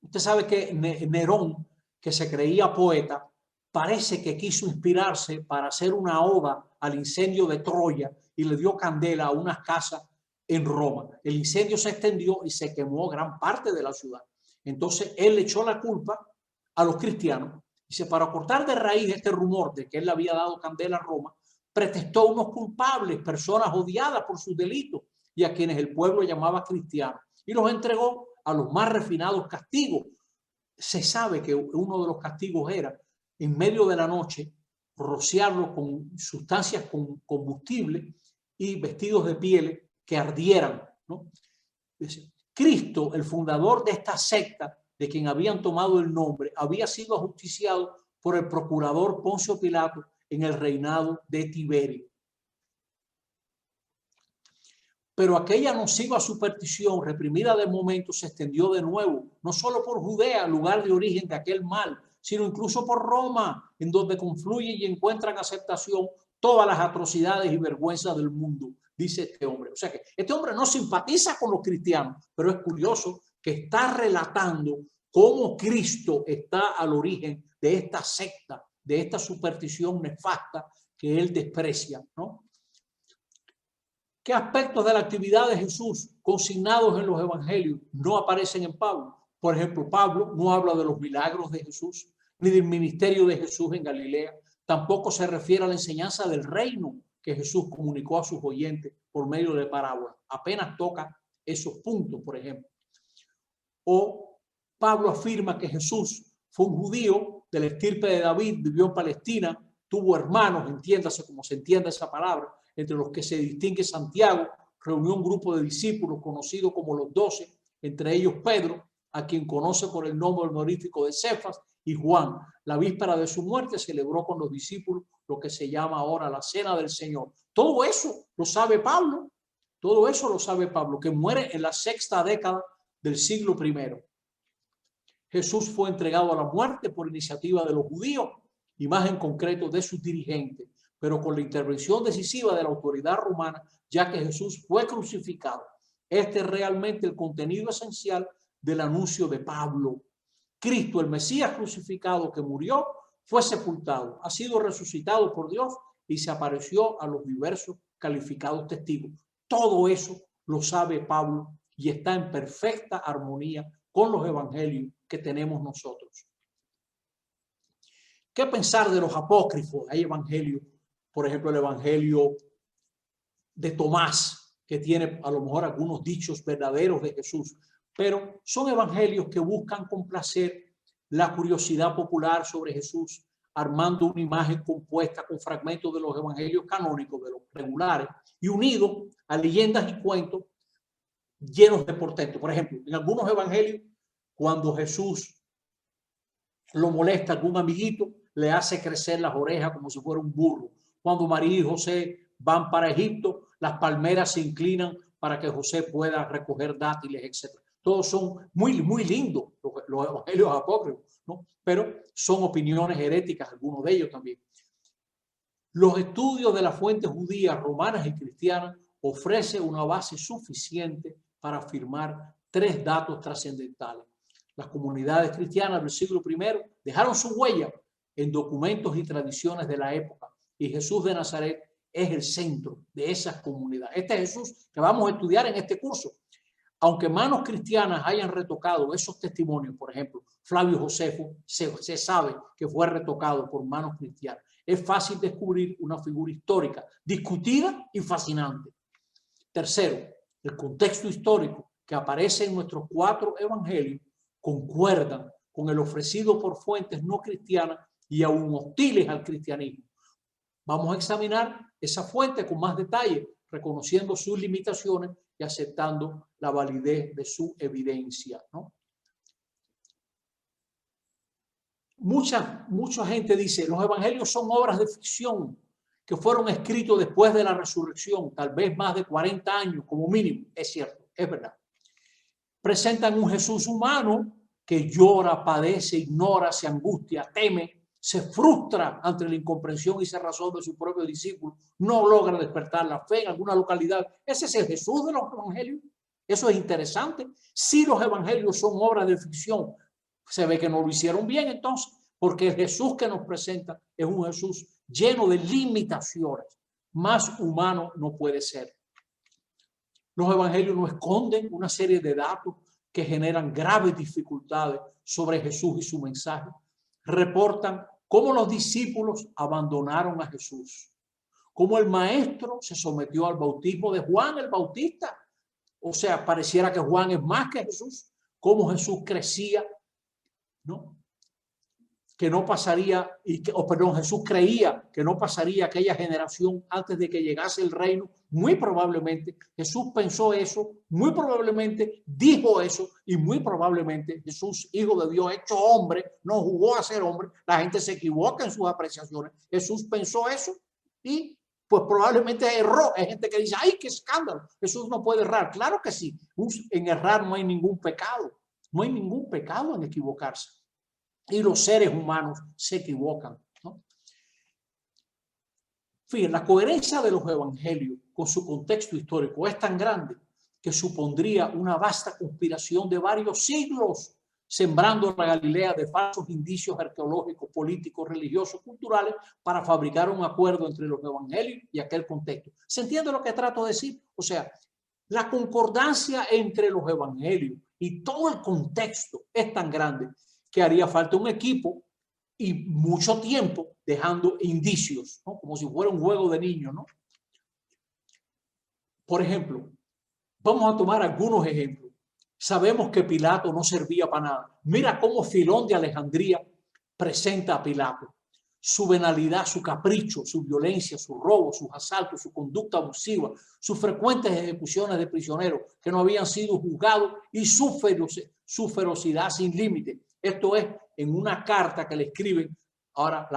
Usted sabe que Nerón, que se creía poeta, parece que quiso inspirarse para hacer una oda al incendio de Troya y le dio candela a unas casas en Roma. El incendio se extendió y se quemó gran parte de la ciudad. Entonces él le echó la culpa a los cristianos. Dice, para cortar de raíz este rumor de que él le había dado candela a Roma, pretextó unos culpables, personas odiadas por sus delitos y a quienes el pueblo llamaba cristianos, y los entregó a los más refinados castigos. Se sabe que uno de los castigos era, en medio de la noche, rociarlo con sustancias con combustible y vestidos de piel que ardieran, ¿no? Cristo, el fundador de esta secta, de quien habían tomado el nombre, había sido ajusticiado por el procurador Poncio Pilato en el reinado de Tiberio. Pero aquella nociva superstición, reprimida de momento, se extendió de nuevo, no solo por Judea, lugar de origen de aquel mal, sino incluso por Roma, en donde confluyen y encuentran aceptación todas las atrocidades y vergüenzas del mundo, dice este hombre. O sea que este hombre no simpatiza con los cristianos, pero es curioso que está relatando cómo Cristo está al origen de esta secta, de esta superstición nefasta que él desprecia, ¿no? ¿Qué aspectos de la actividad de Jesús consignados en los evangelios no aparecen en Pablo? Por ejemplo, Pablo no habla de los milagros de Jesús, ni del ministerio de Jesús en Galilea. Tampoco se refiere a la enseñanza del reino que Jesús comunicó a sus oyentes por medio de parábolas. Apenas toca esos puntos, por ejemplo. O Pablo afirma que Jesús fue un judío de la estirpe de David, vivió en Palestina, tuvo hermanos, entiéndase como se entiende esa palabra, entre los que se distingue Santiago, reunió un grupo de discípulos conocidos como los 12, entre ellos Pedro, a quien conoce por el nombre honorífico de Cefas, y Juan. La víspera de su muerte celebró con los discípulos lo que se llama ahora la Cena del Señor. Todo eso lo sabe Pablo, todo eso lo sabe Pablo, que muere en la sexta década del siglo I. Jesús fue entregado a la muerte por iniciativa de los judíos y más en concreto de sus dirigentes, pero con la intervención decisiva de la autoridad romana, ya que Jesús fue crucificado. Este es realmente el contenido esencial del anuncio de Pablo. Cristo, el Mesías crucificado que murió, fue sepultado, ha sido resucitado por Dios y se apareció a los diversos calificados testigos. Todo eso lo sabe Pablo y está en perfecta armonía con los evangelios que tenemos nosotros. ¿Qué pensar de los apócrifos? Hay evangelios, por ejemplo, el evangelio de Tomás, que tiene a lo mejor algunos dichos verdaderos de Jesús, pero son evangelios que buscan complacer la curiosidad popular sobre Jesús, armando una imagen compuesta con fragmentos de los evangelios canónicos, de los regulares, y unidos a leyendas y cuentos llenos de portento. Por ejemplo, en algunos evangelios, cuando Jesús lo molesta a algún amiguito, le hace crecer las orejas como si fuera un burro. Cuando María y José van para Egipto, las palmeras se inclinan para que José pueda recoger dátiles, etc. Todos son muy, muy lindos los evangelios apócrifos, ¿no? Pero son opiniones heréticas, algunos de ellos también. Los estudios de las fuentes judías, romanas y cristianas ofrecen una base suficiente para afirmar tres datos trascendentales. Las comunidades cristianas del siglo I dejaron su huella en documentos y tradiciones de la época, y Jesús de Nazaret es el centro de esas comunidades. Este Jesús que vamos a estudiar en este curso. Aunque manos cristianas hayan retocado esos testimonios, por ejemplo, Flavio Josefo se sabe que fue retocado por manos cristianas. Es fácil descubrir una figura histórica discutida y fascinante. Tercero, el contexto histórico que aparece en nuestros 4 evangelios concuerdan con el ofrecido por fuentes no cristianas y aún hostiles al cristianismo. Vamos a examinar esa fuente con más detalle, reconociendo sus limitaciones y aceptando la validez de su evidencia, ¿no? Mucha gente dice, los evangelios son obras de ficción que fueron escritos después de la resurrección, tal vez más de 40 años como mínimo. Es cierto, es verdad. Presentan un Jesús humano que llora, padece, ignora, se angustia, teme, se frustra ante la incomprensión y cerrazón de su propio discípulo, no logra despertar la fe en alguna localidad. Ese es el Jesús de los evangelios. Eso es interesante. Si los evangelios son obras de ficción, se ve que no lo hicieron bien entonces, porque el Jesús que nos presenta es un Jesús lleno de limitaciones. Más humano no puede ser. Los evangelios no esconden una serie de datos que generan graves dificultades sobre Jesús y su mensaje. Reportan cómo los discípulos abandonaron a Jesús, cómo el maestro se sometió al bautismo de Juan el Bautista. O sea, pareciera que Juan es más que Jesús, cómo Jesús crecía, ¿no? Que no pasaría, Jesús creía que no pasaría aquella generación antes de que llegase el reino. Muy probablemente Jesús pensó eso, muy probablemente dijo eso, y muy probablemente Jesús, hijo de Dios, hecho hombre, no jugó a ser hombre. La gente se equivoca en sus apreciaciones. Jesús pensó eso y pues probablemente erró. Hay gente que dice, ¡ay, qué escándalo! Jesús no puede errar. Claro que sí. En errar no hay ningún pecado. No hay ningún pecado en equivocarse. Y los seres humanos se equivocan, ¿no? Fíjense, la coherencia de los evangelios con su contexto histórico es tan grande que supondría una vasta conspiración de varios siglos, sembrando la Galilea de falsos indicios arqueológicos, políticos, religiosos, culturales, para fabricar un acuerdo entre los evangelios y aquel contexto. ¿Se entiende lo que trato de decir? O sea, la concordancia entre los evangelios y todo el contexto es tan grande que haría falta un equipo y mucho tiempo dejando indicios, ¿no? Como si fuera un juego de niños, ¿no? Por ejemplo, vamos a tomar algunos ejemplos. Sabemos que Pilato no servía para nada. Mira cómo Filón de Alejandría presenta a Pilato su venalidad, su capricho, su violencia, sus robos, sus asaltos, su conducta abusiva, sus frecuentes ejecuciones de prisioneros que no habían sido juzgados y su ferocidad sin límite. Esto es en una carta que le escriben. Ahora,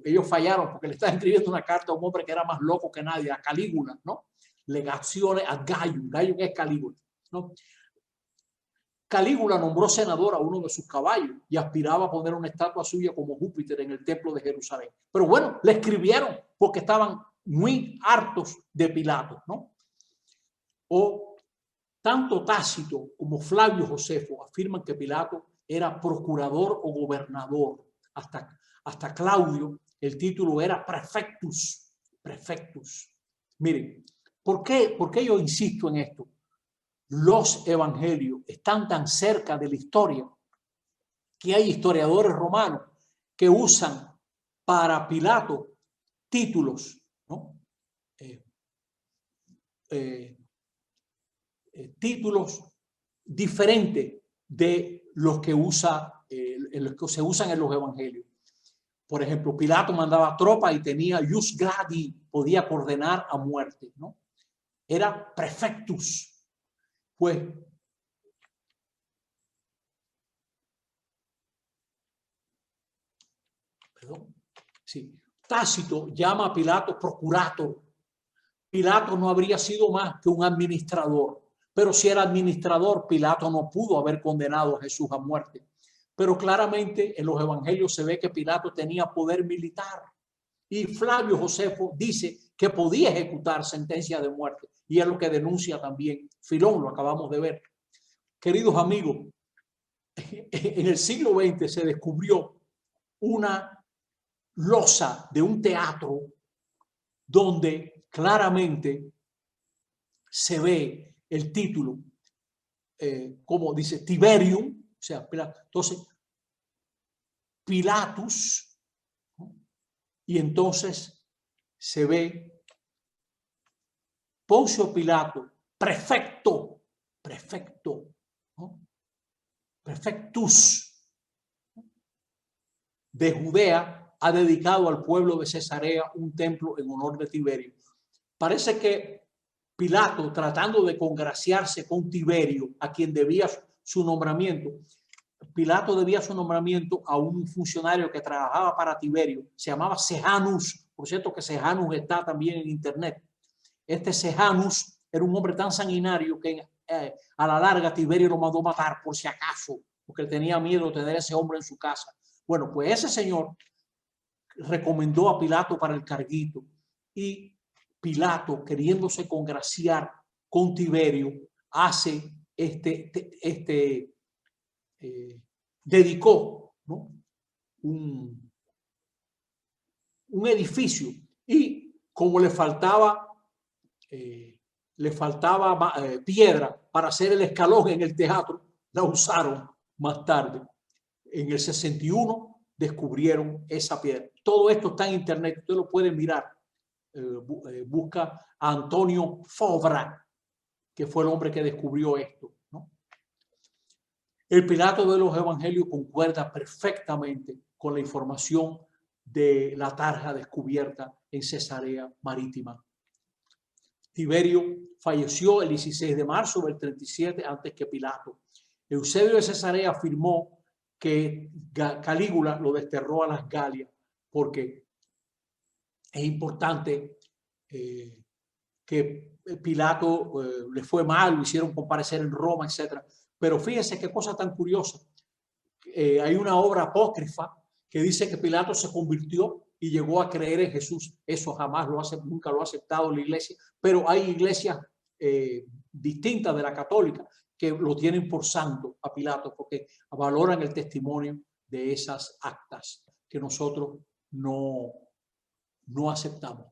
ellos fallaron porque le están escribiendo una carta a un hombre que era más loco que nadie, a Calígula, ¿no? Legaciones a Gallo que es Calígula, ¿no? Calígula nombró senador a uno de sus caballos y aspiraba a poner una estatua suya como Júpiter en el templo de Jerusalén. Pero bueno, le escribieron porque estaban muy hartos de Pilato, ¿no? O tanto Tácito como Flavio Josefo afirman que Pilato era procurador o gobernador. Hasta Claudio, el título era prefectus. Prefectus. Miren, ¿por qué yo insisto en esto? Los evangelios están tan cerca de la historia que hay historiadores romanos que usan para Pilato títulos, ¿no? Títulos diferentes de los que se usan en los evangelios. Por ejemplo, Pilato mandaba tropas y tenía ius gladi, podía condenar a muerte, ¿no? Era prefectus. Pues sí, Tácito llama a Pilato procurator. Pilato no habría sido más que un administrador, pero si era administrador, Pilato no pudo haber condenado a Jesús a muerte. Pero claramente en los evangelios se ve que Pilato tenía poder militar y Flavio Josefo dice que podía ejecutar sentencia de muerte, y es lo que denuncia también Filón, lo acabamos de ver. Queridos amigos, en el siglo XX se descubrió una losa de un teatro donde claramente se ve el título, como dice Tiberium, o sea, entonces Pilatus, ¿no? Y entonces se ve Poncio Pilato, prefecto, ¿no? Prefectus de Judea, ha dedicado al pueblo de Cesarea un templo en honor de Tiberio. Parece que Pilato, tratando de congraciarse con Tiberio, a quien debía su nombramiento, Pilato debía su nombramiento a un funcionario que trabajaba para Tiberio, se llamaba Sejanus. Por cierto que Sejanus está también en internet. Este Sejanus era un hombre tan sanguinario que a la larga Tiberio lo mandó matar por si acaso, porque tenía miedo de tener a ese hombre en su casa. Bueno, pues ese señor recomendó a Pilato para el carguito, y Pilato, queriéndose congraciar con Tiberio, hace dedicó, ¿no? un edificio, y como le faltaba piedra para hacer el escalón en el teatro, la usaron más tarde. En el 61 descubrieron esa piedra. Todo esto está en internet, usted lo puede mirar. Busca a Antonio Fobra, que fue el hombre que descubrió esto, ¿no? El Pilato de los evangelios concuerda perfectamente con la información de la tarja descubierta en Cesarea Marítima. Tiberio falleció el 16 de marzo del 37 antes que Pilato. Eusebio de Cesarea afirmó que Calígula lo desterró a las Galias porque es importante que Pilato le fue mal, lo hicieron comparecer en Roma, etc. Pero fíjense qué cosa tan curiosa. Hay una obra apócrifa que dice que Pilato se convirtió y llegó a creer en Jesús. Eso nunca lo ha aceptado la iglesia, pero hay iglesias distintas de la católica que lo tienen por santo a Pilato porque valoran el testimonio de esas actas que nosotros no aceptamos.